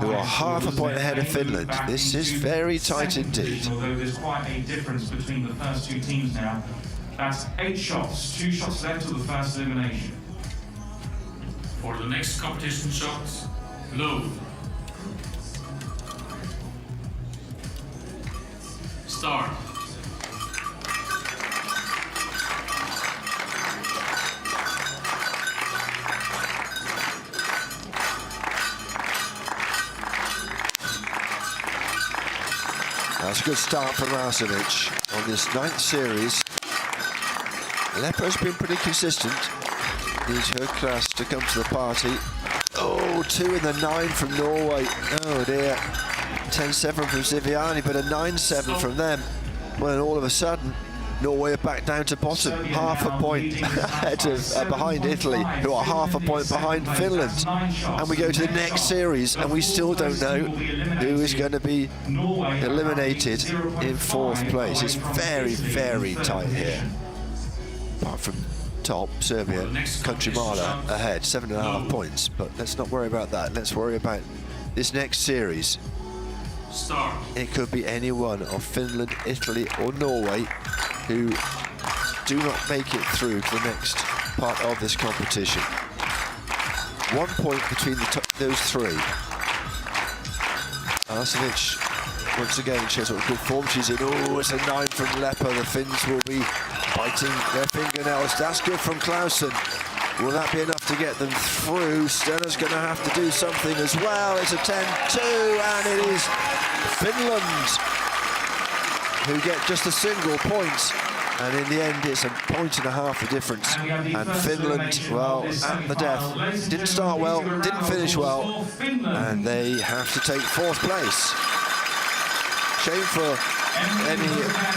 who are half a point ahead of Finland. This is very tight indeed. Although there's quite a difference between the first two teams now. That's 8 shots, 2 shots left to the first elimination. For the next competition shots, load. Start. That's a good start from Rasovic on this 9th series. Lepper's been pretty consistent. Needs her class to come to the party. Oh, 2 in the 9 from Norway. Oh dear. 10-7 from Ziviani, but a 9-7 from them. When all of a sudden, Norway are back down to bottom, half a point ahead of, behind Italy, who are half a point behind Finland. And we go to the next series, and we still don't know who is going to be eliminated in 4th place. It's very, very tight here. Apart from top, Serbia, Country Mala ahead, 7.5 points. But let's not worry about that. Let's worry about this next series. Start. It could be any one of Finland, Italy or Norway who do not make it through to the next part of this competition. 1 point between those 3. Arsevic, once again, shows what good form she's in. Oh, it's a 9 from Lepper. The Finns will be biting their fingernails. That's good from Clausen. Will that be enough to get them through? Stella's going to have to do something as well. It's a 10-2, and it is Finland who get just a single point. And in the end, it's a 1.5 points the difference. And Finland, well, at the death, didn't start well, didn't finish well, and they have to take 4th place. Shame for Eni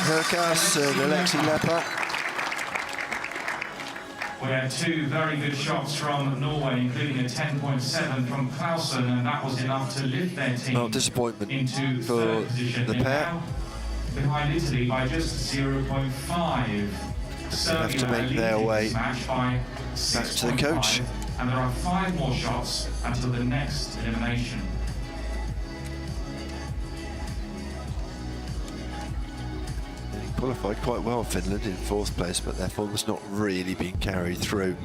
Herkas and Alexi Lepper. We had 2 very good shots from Norway, including a 10.7 from Clausen, and that was enough to lift their team Disappointment into for 3rd position. the pair. Behind Italy by just 0.5. They have to make their way back to the coach. And there are 5 more shots until the next elimination. They qualified quite well, Finland, in 4th place, but their form has not really been carried through.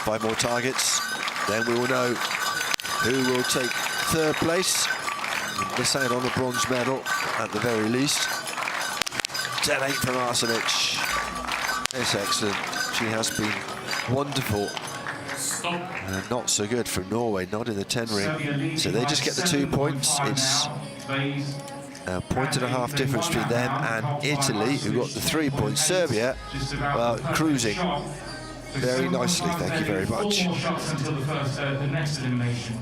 Five more targets, then we will know who will take 3rd place. Miss out on a bronze medal at the very least. 10-8 from Arsevic. It's excellent. She has been wonderful. Not so good from Norway, not in the 10 ring. So they just get the 2 points. It's a 1.5 point difference between them and Italy, who got the 3 points. Serbia, well, cruising very nicely, thank you very much. 4 more shots until the next elimination.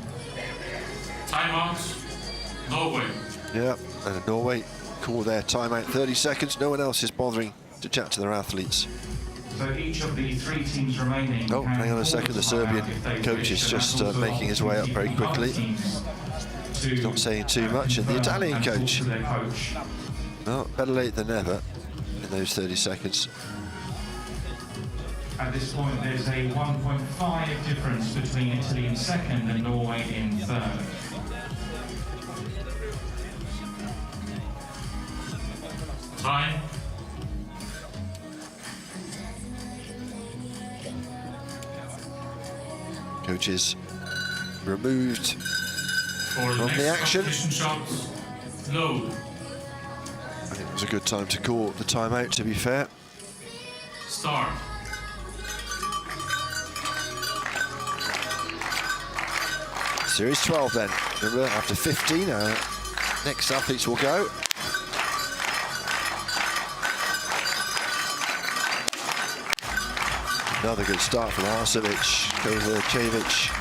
Timeout. Norway. Yeah, and Norway call their timeout. 30 seconds. No one else is bothering to chat to their athletes. So each of the 3 teams remaining. Oh, hang on a second. The Serbian coach is just making his way up very quickly. He's not saying too much. And the Italian coach. Well, better late than never in those 30 seconds. At this point, there's a 1.5 difference between Italy in 2nd and Norway in 3rd. Time. Coaches removed For the from next the action. competition shots, load. I think it was a good time to call the timeout, to be fair. Start. Series 12 then. Remember, after 15, next athletes will go. Another good start from Arsevic, Kovacevic.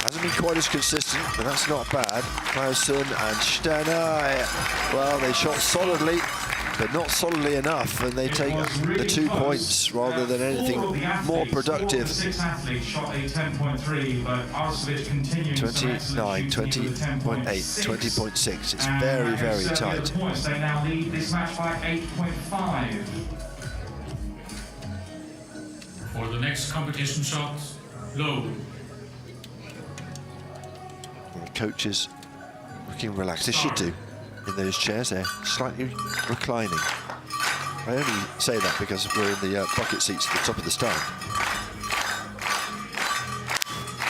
Hasn't been quite as consistent, but that's not bad. Clausen and Stenner, well, they shot solidly, but not solidly enough, and they take the 2 points rather than anything more productive. 29, 20.8, 20.6. It's very, very tight. They now lead this match by 8.5. For the next competition shot, low. And the coaches looking relaxed. They should do in those chairs. They're slightly reclining. I only say that because we're in the bucket seats at the top of the stand.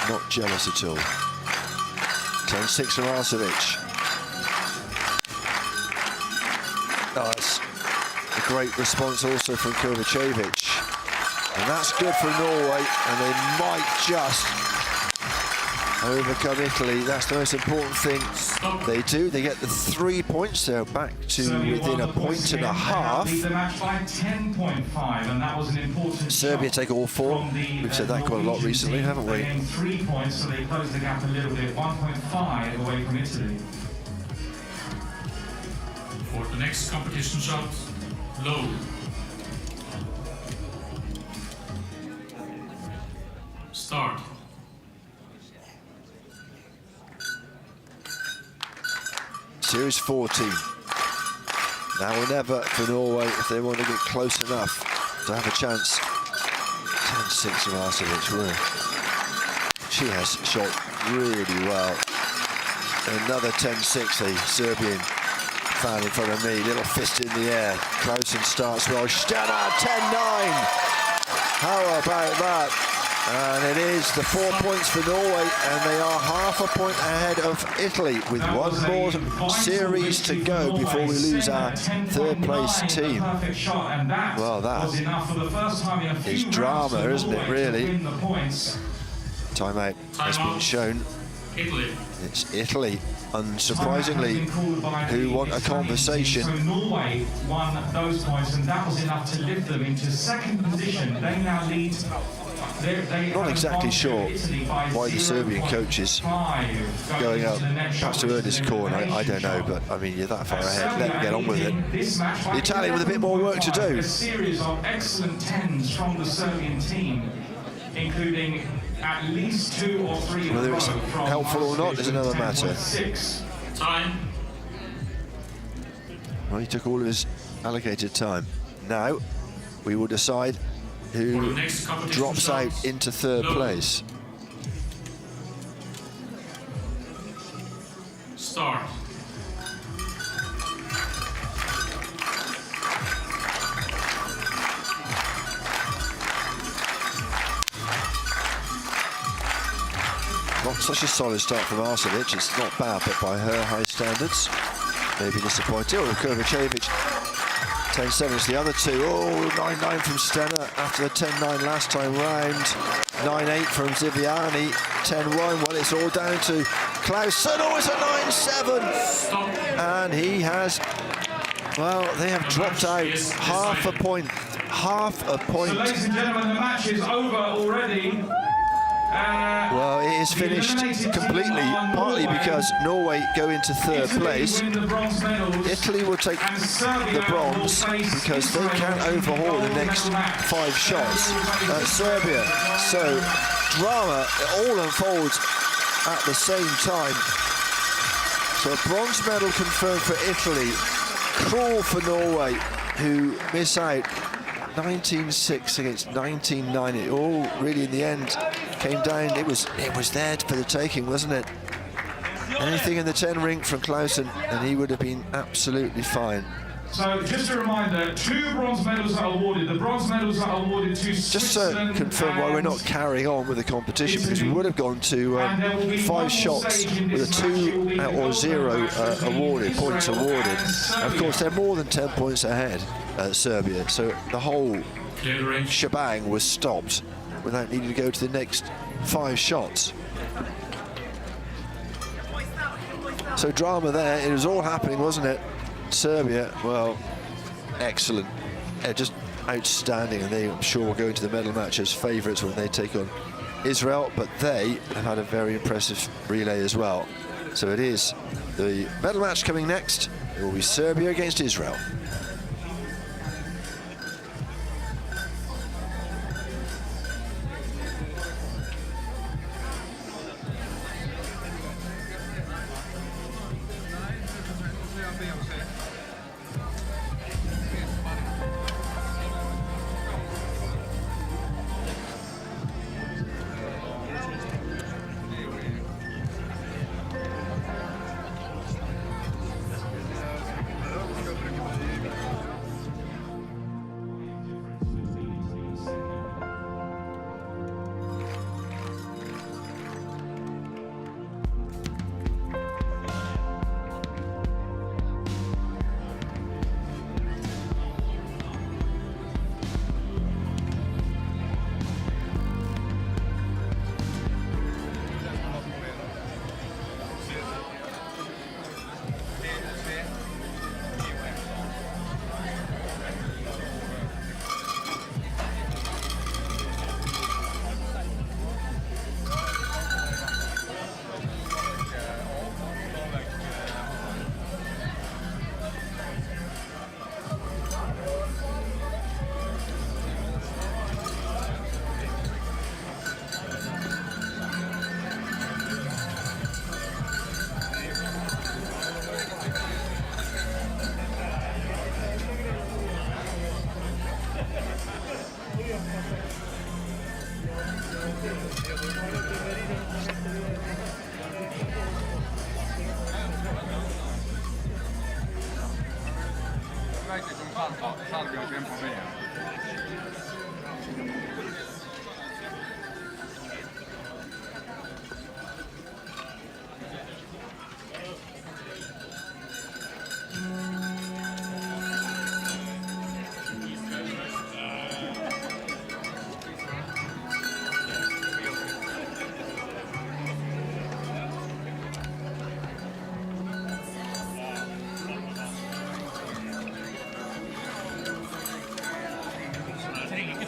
Not jealous at all. 10-6 from Arsevic. Oh, that's a great response also from Kovacevic. And that's good for Norway, and they might just overcome Italy. That's the most important thing they do. They get the 3 points. They're back to within a point and a half. Serbia take all 4. We've said that quite a lot recently, haven't we? 3 points, so they close the gap a little bit. 1.5 away from Italy. For the next competition shot, low. Start. Series 14. Now or never for Norway if they want to get close enough to have a chance. 10-6 from Arsevic. She has shot really well. Another 10-6, a Serbian fan in front of me. Little fist in the air. Clausen starts well. Stenner 10-9. How about that? And it is the 4 points for Norway, and they are half a point ahead of Italy with one more series to go before we lose our third place team. Well, that is drama, isn't it, really? Timeout has been shown. It's Italy, unsurprisingly, who want a conversation. So Norway won those points, and that was enough to lift them into second position. They now lead. Not exactly sure why the Serbian coach is going up perhaps to earn his corner. I don't know, but I mean, you're that far ahead. Let them get on with it. The Italian with a bit more work to do. A series of excellent 10s from the Serbian team, including at least 2 or 3. Whether it's helpful or not is another matter. Time. Well, he took all of his allocated time. Now we will decide who drops out into third place. Start. Not such a solid start from Arsevic. It's not bad, but by her high standards, maybe disappointing. Oh, Kovacevic. 10-7 is the other two. Oh, 9-9 from Stenner after the 10-9 last time round. 9-8 from Ziviani. 10-1. Well, it's all down to Clausen. Oh, it's a 9-7. And he has, well, they have dropped out half a point. Half a point. So, ladies and gentlemen, the match is over already. Well, it is finished completely, partly because Norway go into third place. Italy will take the bronze because they can't overhaul the next 5 shots. Serbia. So, drama, it all unfolds at the same time. So, a bronze medal confirmed for Italy. Cruel for Norway, who miss out 19-6 against 19-9. It all really, in the end, came down. It was there for the taking, wasn't it? Anything in the 10 ring from Clausen, and he would have been absolutely fine. So, just a reminder, 2 bronze medals are awarded. The bronze medals are awarded to just to confirm why we're not carrying on with the competition, because we would have gone to 5 shots with a 2 or 0 awarded, points awarded. And of course, they're more than 10 points ahead, Serbia, so the whole shebang was stopped without needing to go to the next 5 shots. So drama there, it was all happening, wasn't it? Serbia, well, excellent, just outstanding, and they, I'm sure, will go into the medal match as favourites when they take on Israel, but they have had a very impressive relay as well. So it is the medal match coming next. It will be Serbia against Israel.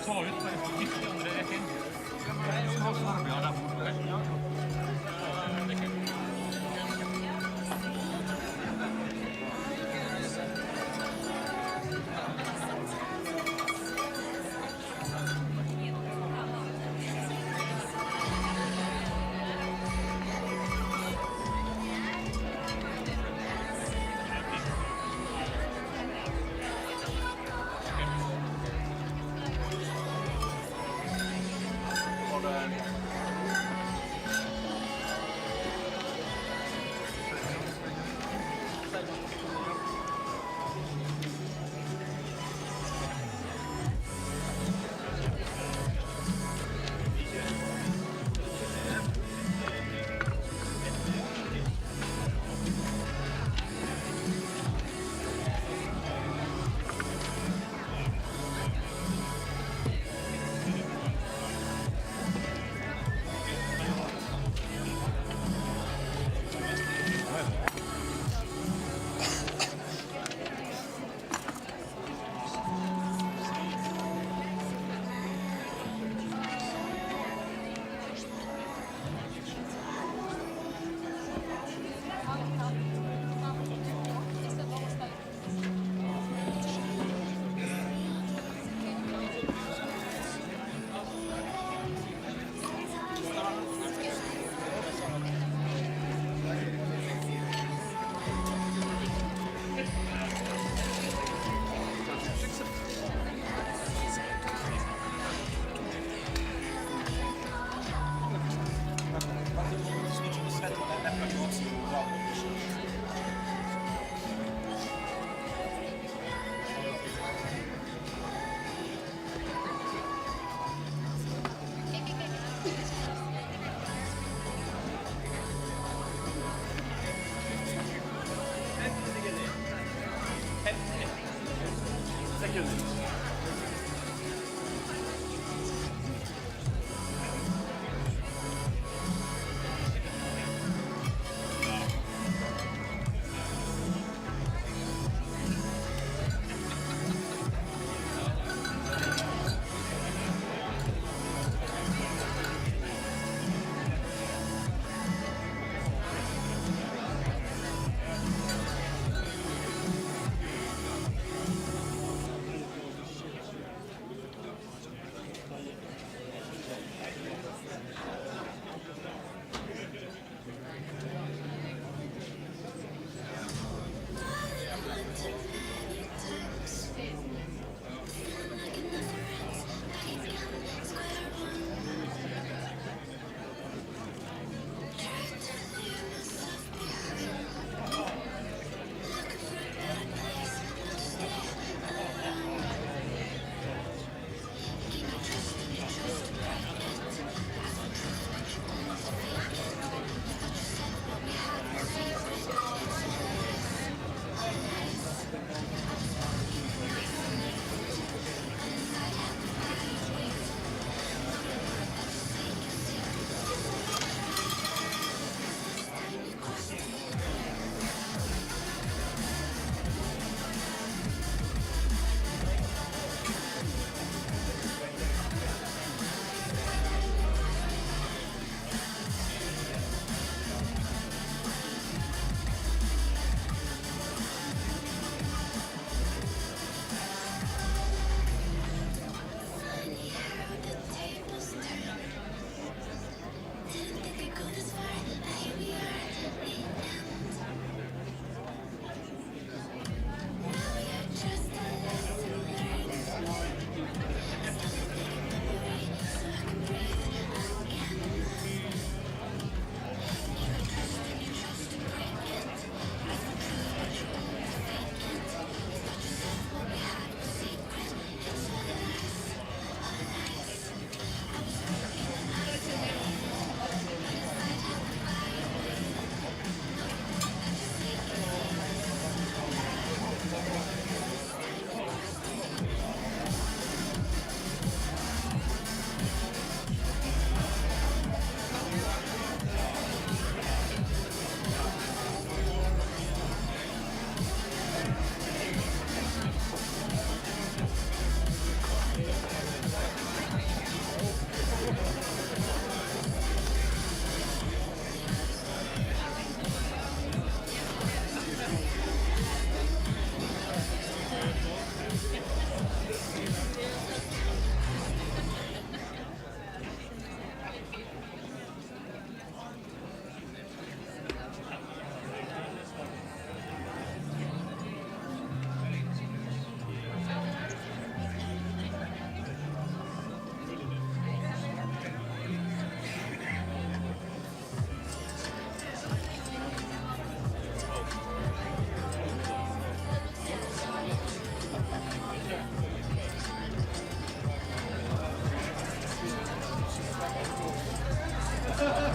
Ta ut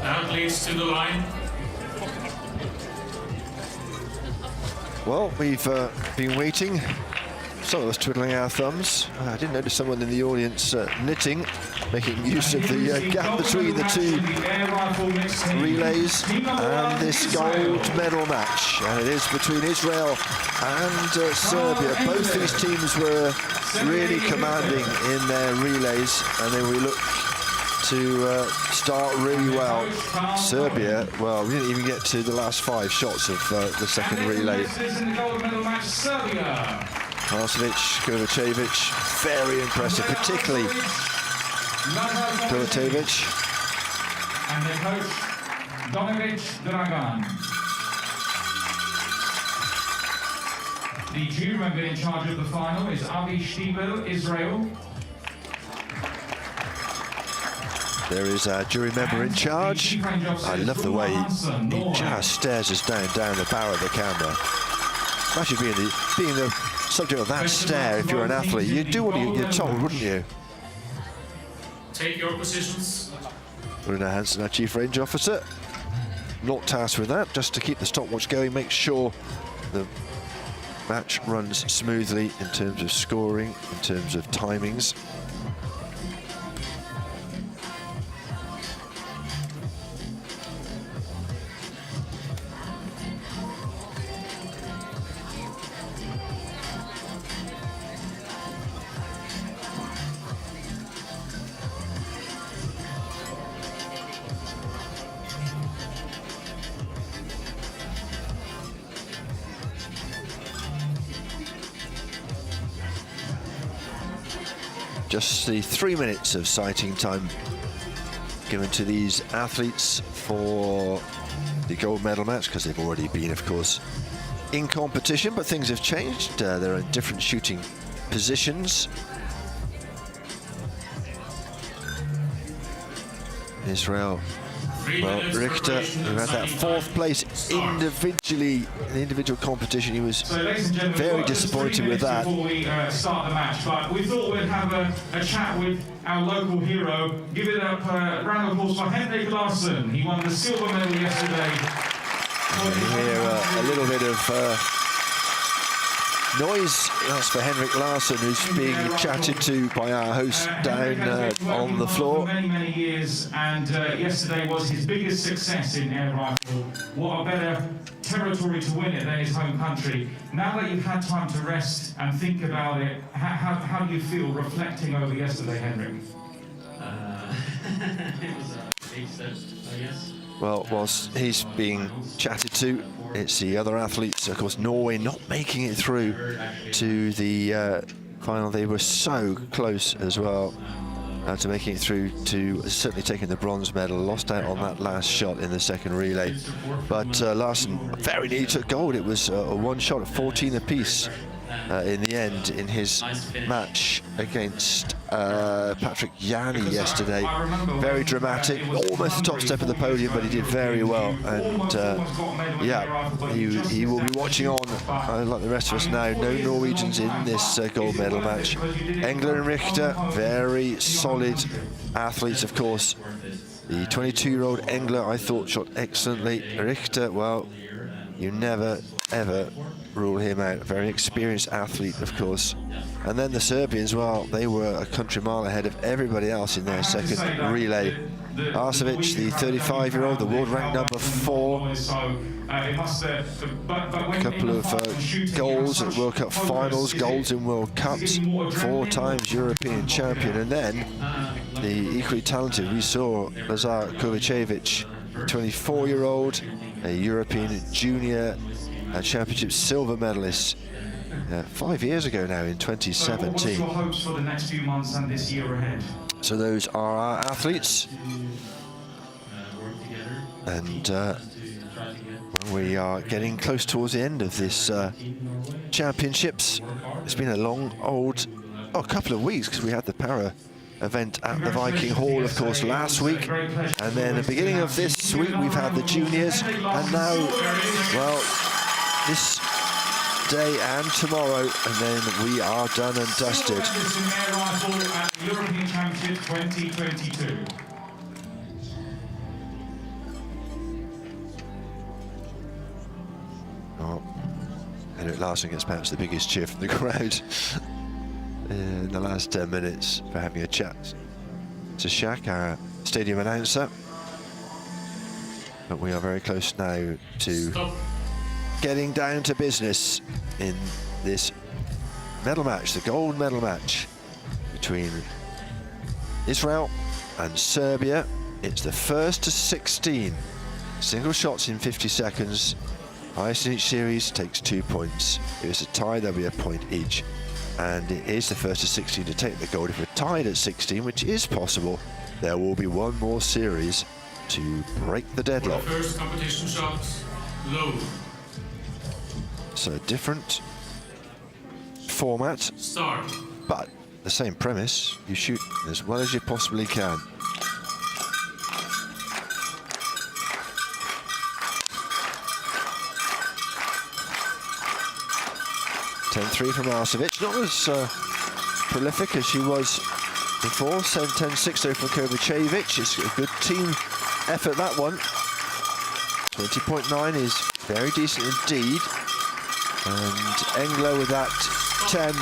Athletes to the line. Well, we've been waiting. Some of us twiddling our thumbs. I didn't notice someone in the audience knitting, making use of the gap between the two relays and this gold medal match. And it is between Israel and Serbia. Both these teams were really commanding in their relays, and then we look to start really well. Serbia, well, we didn't even get to the last 5 shots of the second relay. Marcevic, Kovacevic, very impressive, particularly Kovacevic. And the coach, Donovic Dragan. The jury member in charge of the final is Avi Stiebel, Israel. There is our jury member in charge. I love the way he just stares us down the barrel of the camera. Imagine being the subject of that stare if you're an athlete. You'd do what you're told, wouldn't you? Take your positions. Runa Hansen, our chief range officer, not tasked with that, just to keep the stopwatch going, make sure the match runs smoothly in terms of scoring, in terms of timings. Just the 3 minutes of sighting time given to these athletes for the gold medal match, because they've already been, of course, in competition, but things have changed. They're in different shooting positions. Israel, well, Richter, who had that 4th place individually in the individual competition, he was very disappointed with that. Before we start the match, but we thought we'd have a chat with our local hero. Give it up, round of applause for Henrik Larsson. He won the silver medal yesterday. You hear a little bit of noise. That's for Henrik Larsson, who's being chatted to by our host down on the floor. For many years, and yesterday was his biggest success in air rifle. What a better territory to win it than his home country. Now that you've had time to rest and think about it, how do you feel reflecting over yesterday, Henrik? It was a big step, I guess. Well, whilst he's being chatted to, it's the other athletes. Of course, Norway not making it through to the final. They were so close as well to making it through to certainly taking the bronze medal. Lost out on that last shot in the second relay. But Larsson very nearly took gold. It was a one shot at 14 apiece in the end in his match against Patrick Yanni yesterday. Very dramatic, almost the top step of the podium, but he did very well. And yeah, he will be watching on, like the rest of us now. No Norwegians in this gold medal match. Engler and Richter, very solid athletes, of course. The 22-year-old Engler, I thought, shot excellently. Richter, well, you never, ever rule him out. Very experienced athlete, of course. And then the Serbians, well, they were a country mile ahead of everybody else in their second relay. Arsevic, the 35-year-old, the world ranked number 4. A couple of goals at World Cup finals, golds in World Cups, 4 times European champion. And then the equally talented, we saw Lazar Kovacevic, 24-year-old, a European junior championship silver medalist 5 years ago now in 2017. What's your hopes for the next few months and this year ahead? So those are our athletes, and we are getting close towards the end of this championships. It's been a long a couple of weeks, because we had the para event at the Viking Hall, of course, last week, and then at the beginning of this week we've had the juniors, and now, well, this day and tomorrow, and then we are done and dusted. European Championship 2022. Henrik Larsson gets perhaps the biggest cheer from the crowd in the last 10 minutes for having a chat to Shaq, our stadium announcer. But we are very close now to getting down to business in this medal match, the gold medal match between Israel and Serbia. It's the first to 16 single shots in 50 seconds. Highest in each series takes 2 points. If it's a tie, there'll be a point each. And it is the first to 16 to take the gold. If we're tied at 16, which is possible, there will be one more series to break the deadlock. For the first competition shot, low. So different format, Start. but the same premise. You shoot as well as you possibly can. .10-3 from Arsevic, not as prolific as she was before. 10-6 though from Kovacevic. It's a good team effort, that one. 20.9 is very decent indeed. And Engler with that 10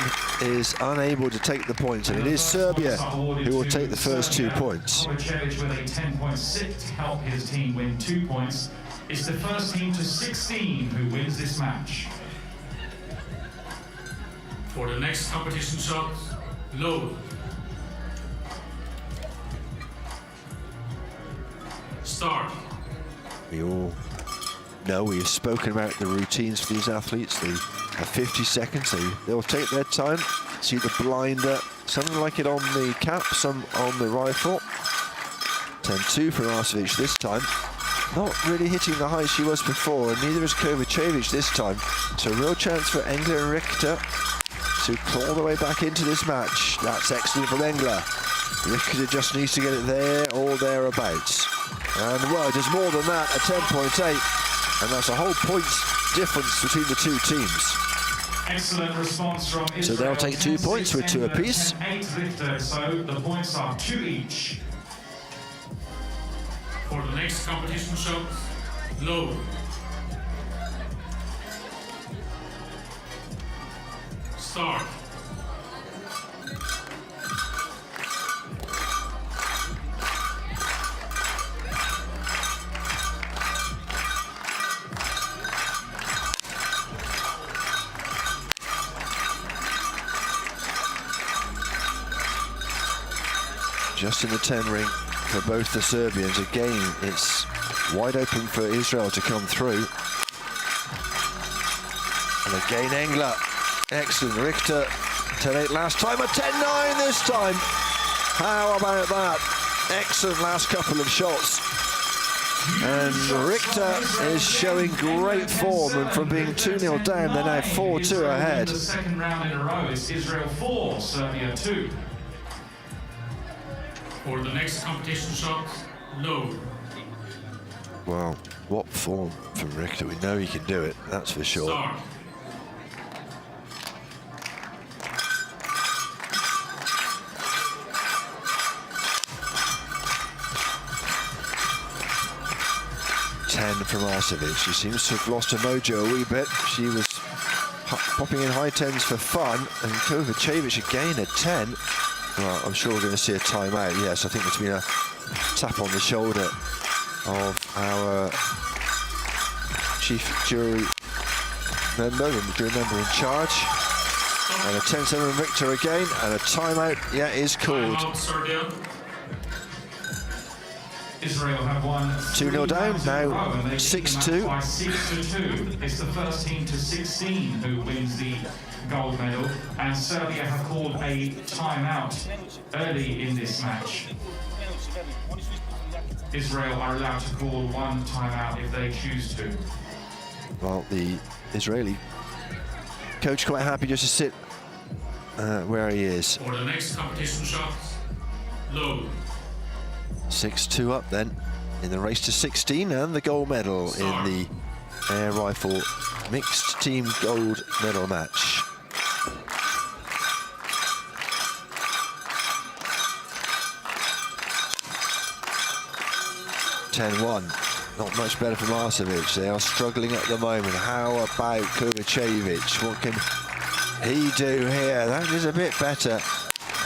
is unable to take the points, and it is Serbia who will take the first 2 points. Kovacevic with a 10.6 to help his team win 2 points. It's the first team to 16 who wins this match. For the next competition shot, low. Start. We all know, we have spoken about the routines for these athletes. They have 50 seconds, they'll take their time. See the blinder, some like it on the cap, some on the rifle. 10-2 for Arsevic this time. Not really hitting the height she was before, and neither is Kovacevic this time. So a real chance for Engler and Richter to claw their way back into this match. That's excellent from Engler. Richter just needs to get it there or thereabouts. And well, it is more than that, a 10.8. And that's a whole points difference between the two teams. Excellent response from Israel. So they'll take 2 points with 2 apiece. 10-8 Richter, so the points are 2 each. For the next competition shot, low. Start. Just in the 10 ring for both the Serbians. Again, it's wide open for Israel to come through. And again, Engler. Excellent. Richter, 10-8 last time, a 10-9 this time. How about that? Excellent last couple of shots. And Richter is showing great form, and from being 2-0 down, they're now 4-2 ahead. The second round in a row is Israel 4, Serbia 2. For the next competition shot, low. Well, what form from Richter. We know he can do it, that's for sure. Start. From Arsevic. She seems to have lost her mojo a wee bit. She was popping in high 10s for fun, and Kovacevic again at 10. Well, I'm sure we're going to see a timeout. Yes, I think there's been a tap on the shoulder of our chief jury member, the jury member in charge. And a 10-7 Victor again, and a timeout, yeah, is called. Timeout, Serbia. Israel have won 2-0 down, now 6-2. By 6-2. It's the first team to 16 who wins the gold medal, and Serbia have called a timeout early in this match. Israel are allowed to call one timeout if they choose to. Well, the Israeli coach quite happy just to sit where he is. For the next competition shot, low. 6-2 up then in the race to 16 and the gold medal in the air rifle mixed team gold medal match. Not much better for Marcevic. They are struggling at the moment. How about Kovacevic? What can he do here? That is a bit better.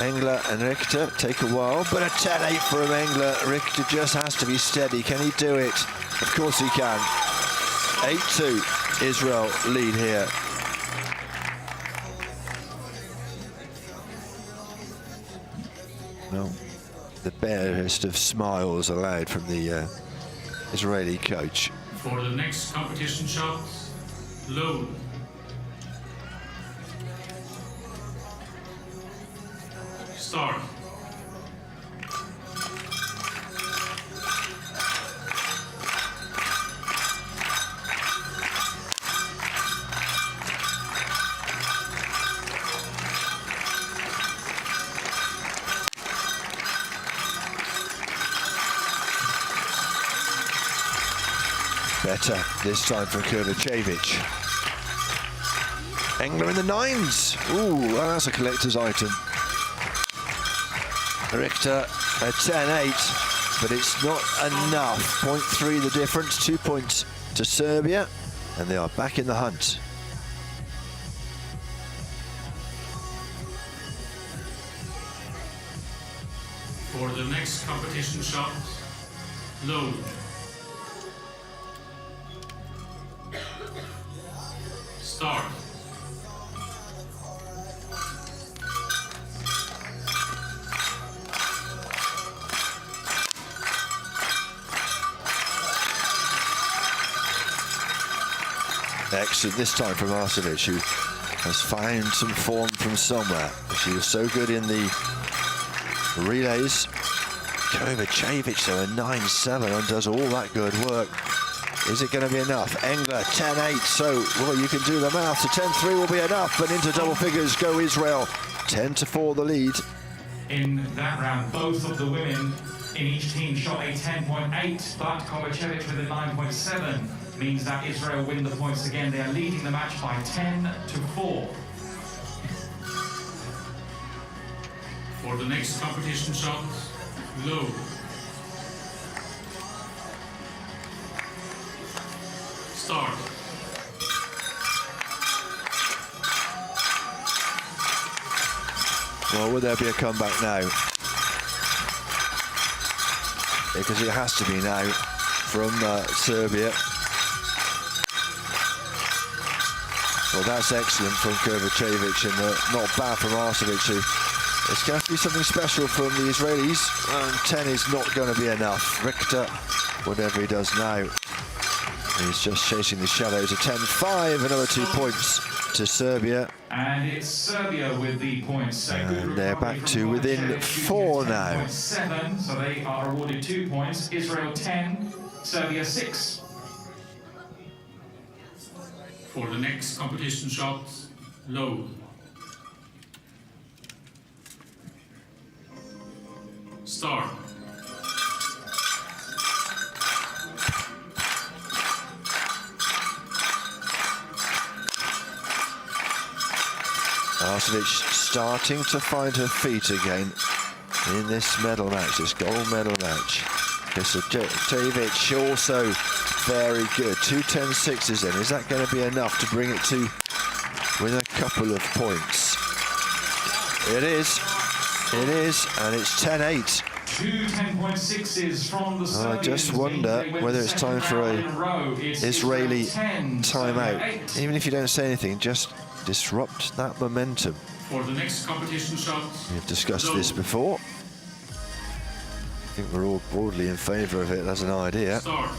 Engler and Richter take a while, but a 10-8 from Engler. Richter just has to be steady. Can he do it? Of course he can. 8-2, Israel lead here. Well, the barest of smiles allowed from the Israeli coach. For the next competition shot, low. Start. Better this time for Kovacevic. Engler in the 9s. Ooh, that's a collector's item. Richter a 10-8, but it's not enough. 0.3 the difference, 2 points to Serbia, and they are back in the hunt. For the next competition shot, low. Start. Excellent this time from Marcevic, who has found some form from somewhere. She was so good in the relays. Kovacevic, though, a 9-7 and does all that good work. Is it going to be enough? Engler, 10-8, so, well, you can do the math. So 10-3 will be enough, but into double figures go Israel. 10-4 the lead. In that round, both of the women in each team shot a 10.8, but Kovacevic with a 9.7 means that Israel win the points again. They are leading the match by 10-4. For the next competition shot, low. Start. Well, will there be a comeback now? Because it has to be now from Serbia. Well, that's excellent from Kovacevic and not bad from Marcevic, who it's going to have to be something special from the Israelis. 10 is not going to be enough. Richter, whatever he does now, he's just chasing the shadows. A 10-5, another 2 points to Serbia. And it's Serbia with the points. And they're back to within 4 now. 7, so they are awarded 2 points. Israel 10, Serbia 6. For the next competition shot, low. Start. Marcevic starting to find her feet again in this medal match, this gold medal match. Kovacevic also very good. 2 10-6s in. Is that going to be enough to bring it to win a couple of points? It is. It is, and it's 10-8. 2 10.6s from the Serbians. I just wonder whether it's time for a Israeli timeout. Even if you don't say anything, just disrupt that momentum. For the next competition shot, We've discussed this before. I think we're all broadly in favour of it as an idea. start.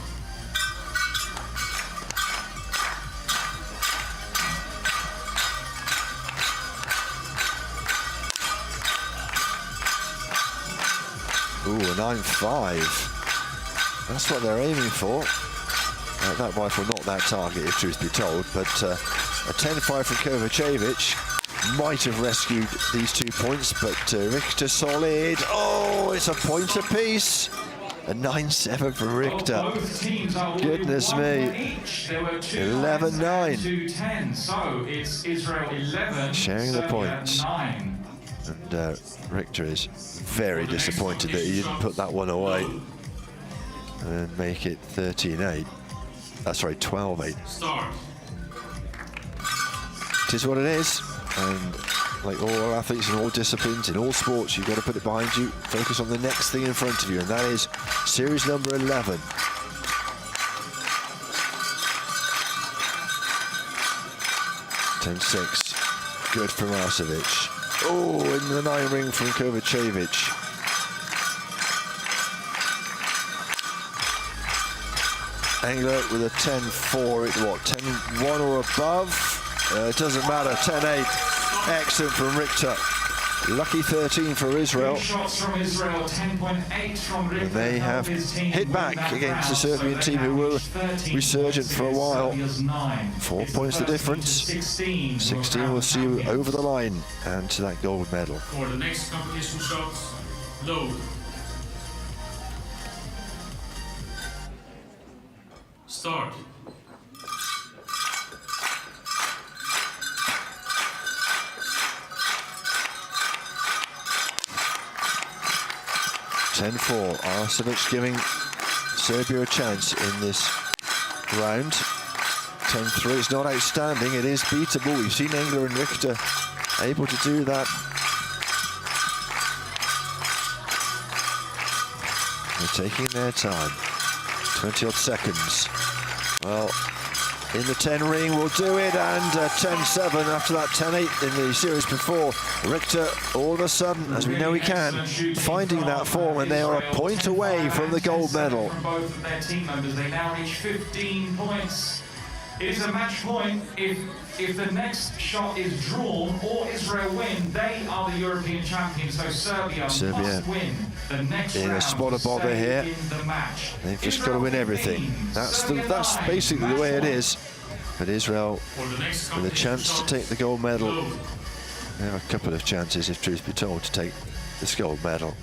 Ooh, a 9-5. That's what they're aiming for. That rifle not that target, if truth be told, but a 10-5 from Kovacevic might have rescued these 2 points, but Richter solid. Oh, it's a point apiece. A 9-7 from Richter. Goodness me. 11-9. So it's Israel 11, Sharing the Serbia points. 9. And Richter is very disappointed that he didn't put that one away. and make it 13-8. Sorry, 12-8. Start. It is what it is, and like all athletes in all disciplines, in all sports, you've got to put it behind you, focus on the next thing in front of you, and that is series number 11. (10-6). Good from Arsevic. Oh, in the 9 ring from Kovacevic. Angler with a 10-4, what, 10-1 or above? It doesn't matter, 10-8. Excellent from Richter. Lucky 13 for Israel. Shots from Israel, 10.8 from Richter. They have hit back against the Serbian team who were resurgent for a while. 4 points the difference. 16 will see you over the line and to that gold medal. For the next competition shots, load. Start. (10-4). Arsevic giving Serbia a chance in this round. 10-3 is not outstanding, it is beatable. We've seen Engler and Richter able to do that. They're taking their time. 20-odd seconds. Well, in the 10 ring will do it, and 10-7 after that 10-8 in the series before. Richter, all of a sudden, as we know he can, finding that form, and they are a point away from the gold medal. From both of their team members, they now reach 15 points. It is a match point. If the next shot is drawn or Israel win, they are the European champions. So Serbia must win the next round. In a spot of bother here. They've just got to win everything. That's basically the way it is. But Israel with a chance to take the gold medal. There are a couple of chances, if truth be told, to take this gold medal.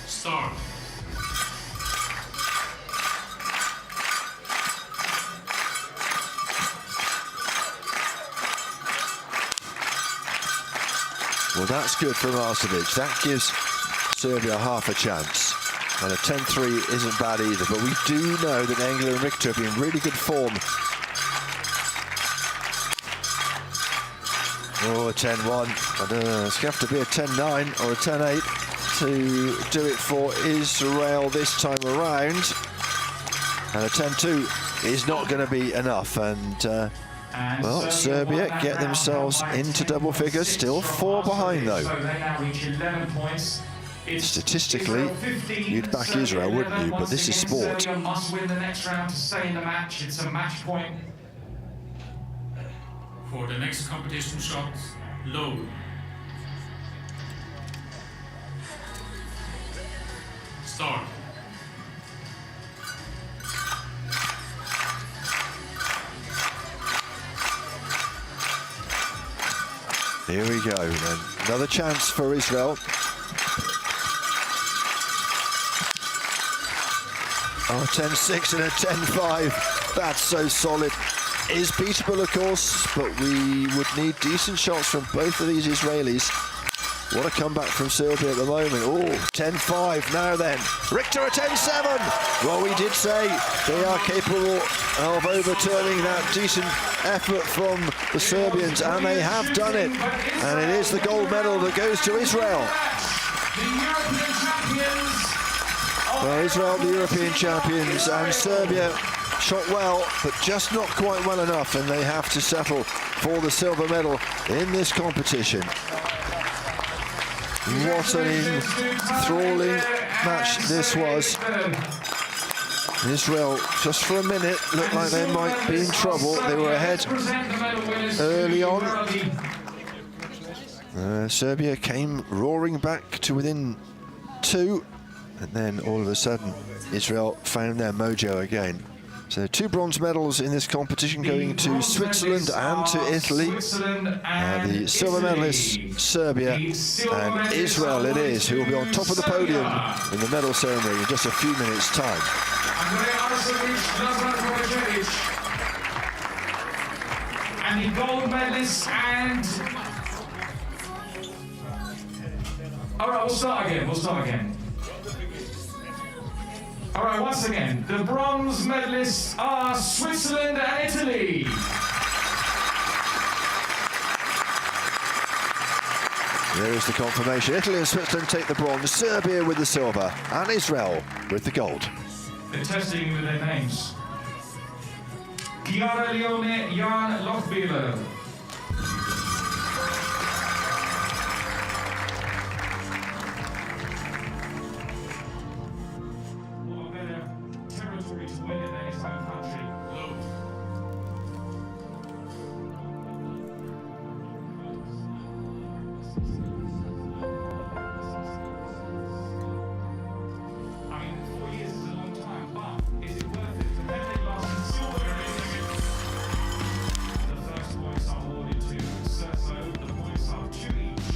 Start. Well, that's good from Arsevic. That gives Serbia half a chance. And a 10-3 isn't bad either, but we do know that Engler and Richter have been in really good form. Oh, a 10-1. I don't know, it's going to have to be a 10-9 or a 10-8 to do it for Israel this time around. And a 10-2 is not going to be enough. And well, Serbia get themselves into double figures, still 4 behind though. Statistically, you'd back Israel, wouldn't you? But this is sport. Serbia must win the next round to stay in the match. It's a match point. For the next competition shots, load. Start. Here we go, then. Another chance for Israel. Oh, 10-6 and a 10-5. That's so solid. Is beatable, of course, but we would need decent shots from both of these Israelis. What a comeback from Serbia at the moment. Oh, 10-5 now then. Richter a 10-7. Well, we did say they are capable of overturning that decent effort from the Serbians, and they have done it. And it is the gold medal that goes to Israel. Well, Israel, the European champions, and Serbia shot well, but just not quite well enough, and they have to settle for the silver medal in this competition. What an enthralling match this was. Israel, just for a minute, looked like they might be in trouble. They were ahead early on. Serbia came roaring back to within 2, and then all of a sudden, Israel found their mojo again. So 2 bronze medals in this competition going to Switzerland and to Italy. The silver medalists, Serbia, and Israel it is, who will be on top of the podium in the medal ceremony in just a few minutes' time. And the gold medalists and... All right, we'll start again. All right, once again, the bronze medalists are Switzerland and Italy. There is the confirmation. Italy and Switzerland take the bronze, Serbia with the silver, and Israel with the gold. They're testing with their names. Chiara Leone, Jan Lochbieler. What a better territory to win in their home country. I mean, 4 years is a long time, but is it worth it? The medley lasted silver. The first points are awarded to Serso, the points are 2 each.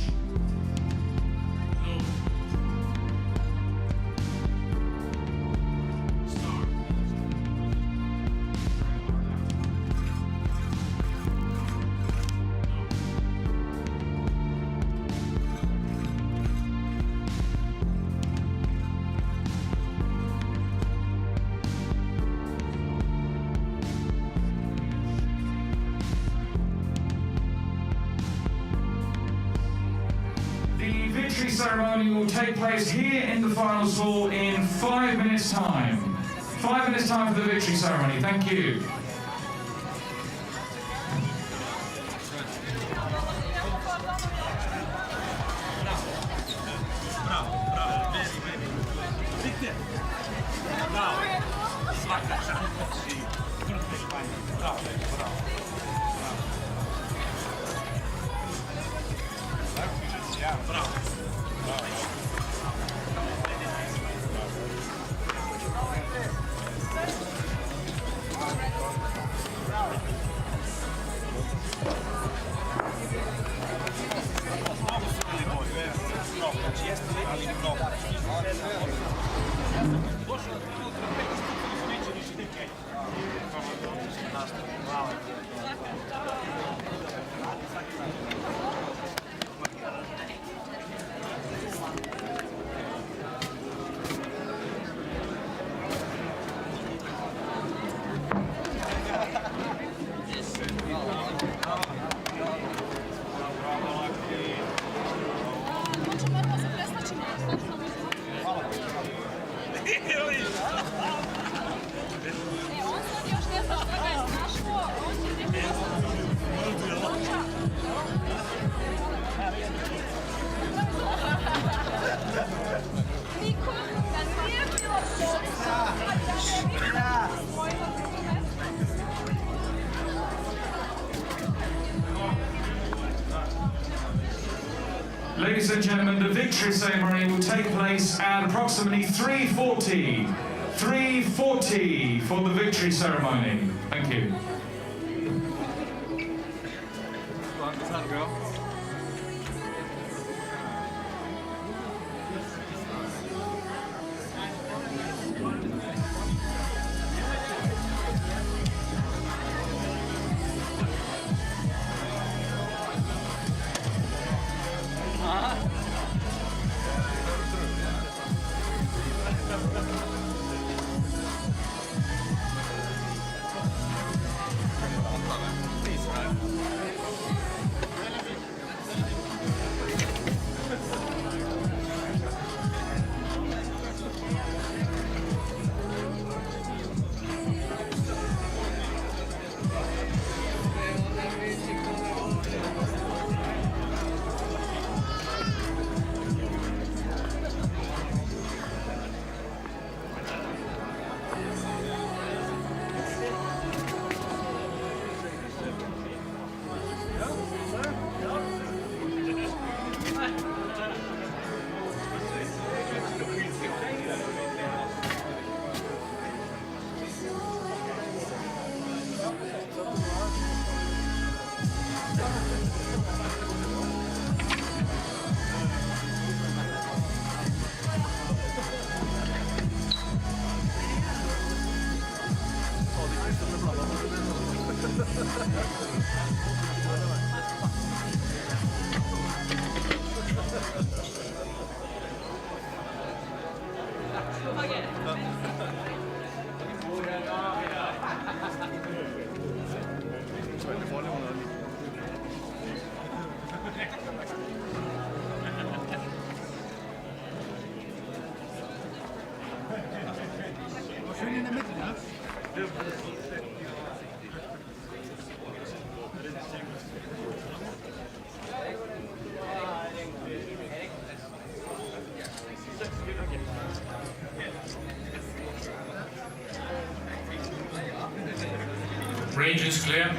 The victory ceremony will take place here in the finals hall in 5 minutes' time. 5 minutes' time for the victory ceremony. Thank you. Ladies and gentlemen, the victory ceremony will take place at approximately 3:40. 3:40 for the victory ceremony. Thank you. Range is clear.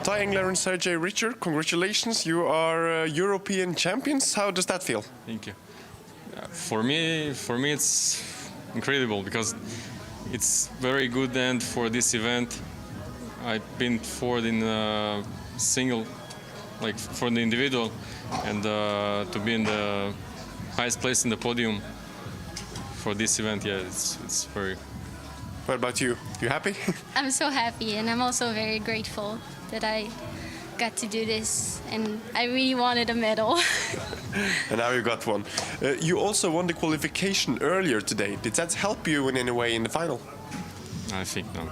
Ty Engler and Sergey Richard, congratulations, you are European champions. How does that feel? Thank you. For me, it's incredible because it's very good end for this event. I've been fourth in single, like for the individual, and to be in the highest place in the podium for this event, yeah, it's very. What about you? You happy? I'm so happy, and I'm also very grateful that I got to do this, and I really wanted a medal. And now you got one. You also won the qualification earlier today. Did that help you in any way in the final? I think no.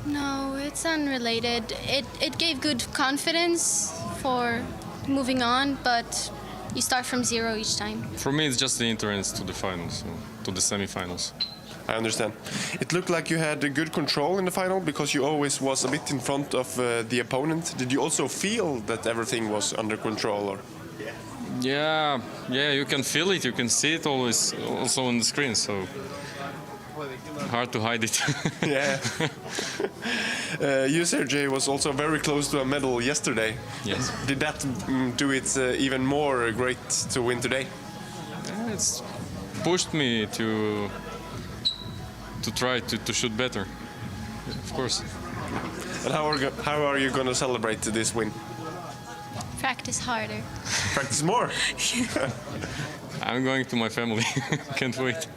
No, it's unrelated. It gave good confidence for moving on, but you start from zero each time. For me, it's just the entrance to the finals, to the semi-finals. I understand. It looked like you had a good control in the final because you always was a bit in front of the opponent. Did you also feel that everything was under control? Or? Yeah, you can feel it, you can see it always, also on the screen, so hard to hide it. Yeah. You, Sergey, was also very close to a medal yesterday. Yes. Did that do it even more great to win today? Yeah, it's pushed me to try to shoot better, of course. And how are you going to celebrate this win? Practice harder. Practice more? I'm going to my family. Can't wait.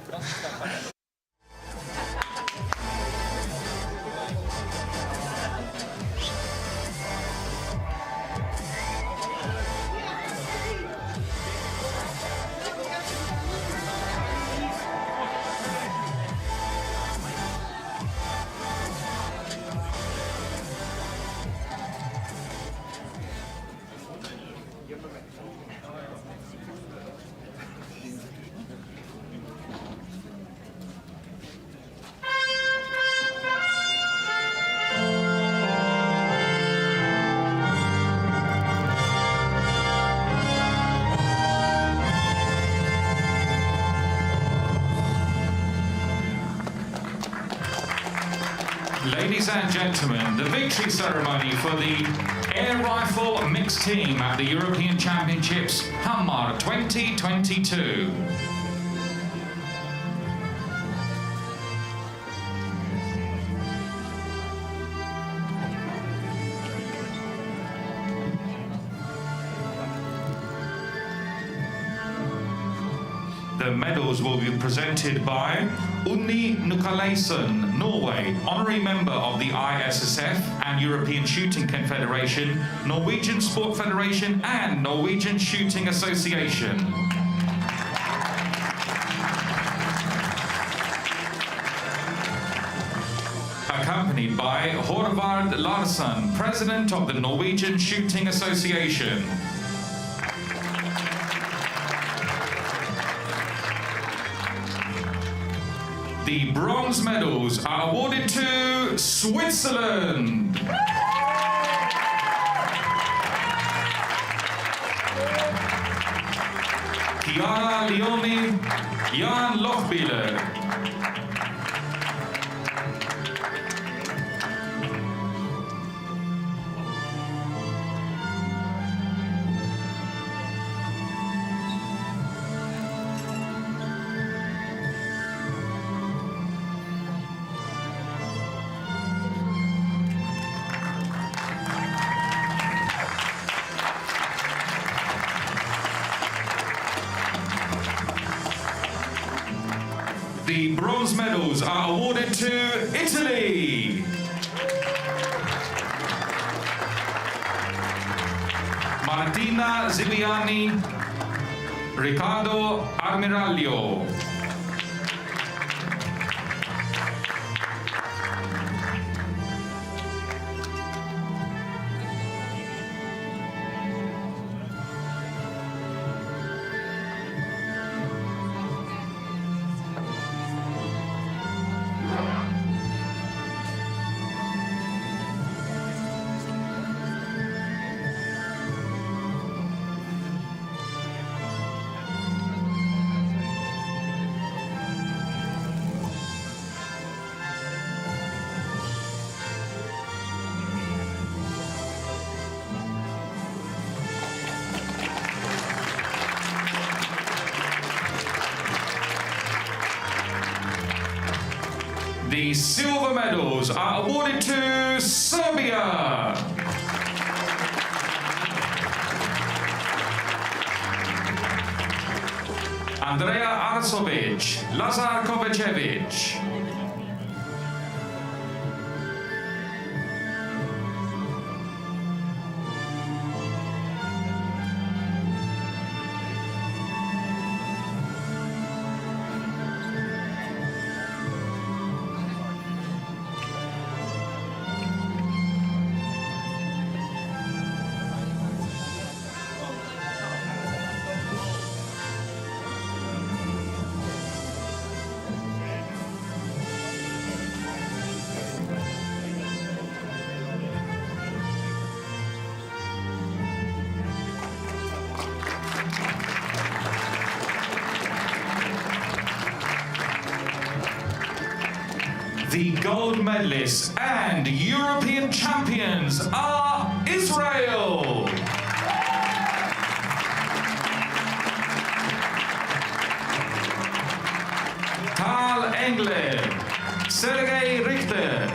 Ladies and gentlemen, the victory ceremony for the air rifle mixed team at the European Championships Hamar 2022. The medals will be presented by Unni Nikolaisen, Norway, honorary member of the ISSF and European Shooting Confederation, Norwegian Sport Federation and Norwegian Shooting Association. Accompanied by Horvard Larsson, President of the Norwegian Shooting Association. The bronze medals are awarded to Switzerland. Chiara Leoni, Jan Lochbieler. The bronze medals are awarded to Italy. Martina Ziviani, Riccardo Armiraglio. The silver medals are awarded to Serbia. Andrea Arsovic, Lazar Kovacevic. The gold medalists and European champions are Israel. Tal Engler, Sergei Richter.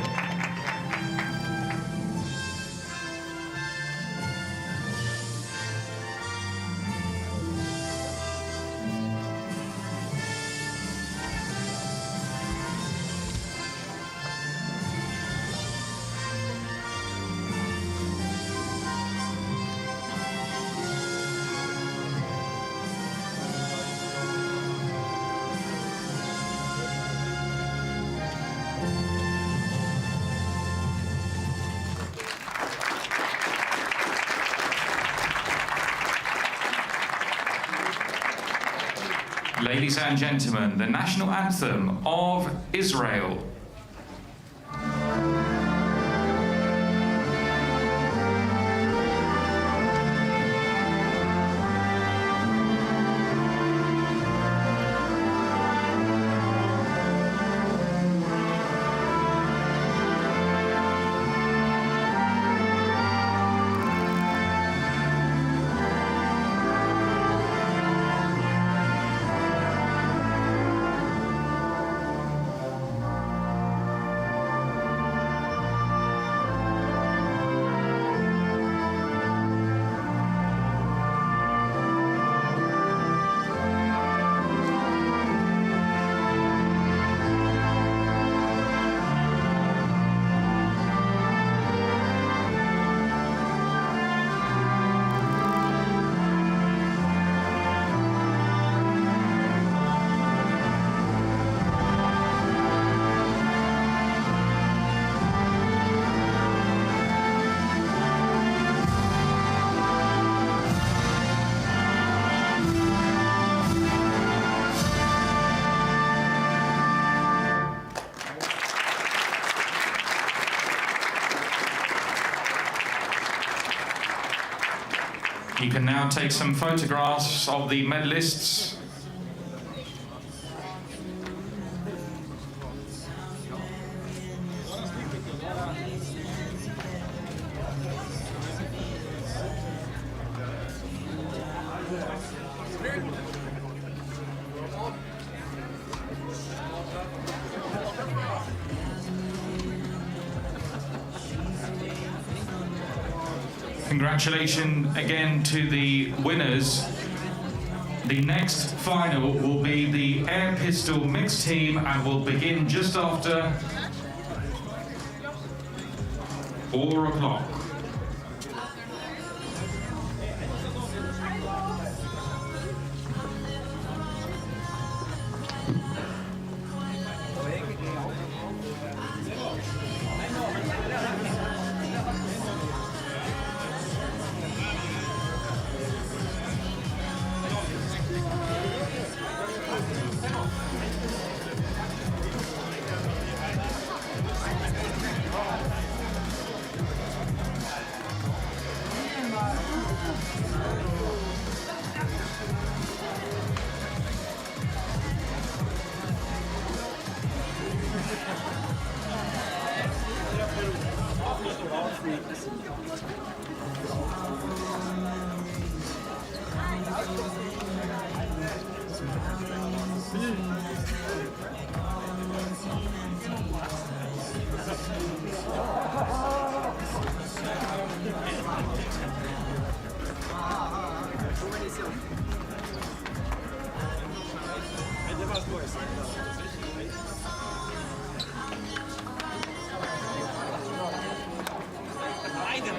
Ladies and gentlemen, the national anthem of Israel. You can now take some photographs of the medalists. Congratulations again to the winners. The next final will be the air pistol mixed team and will begin just after 4 o'clock. Aynen,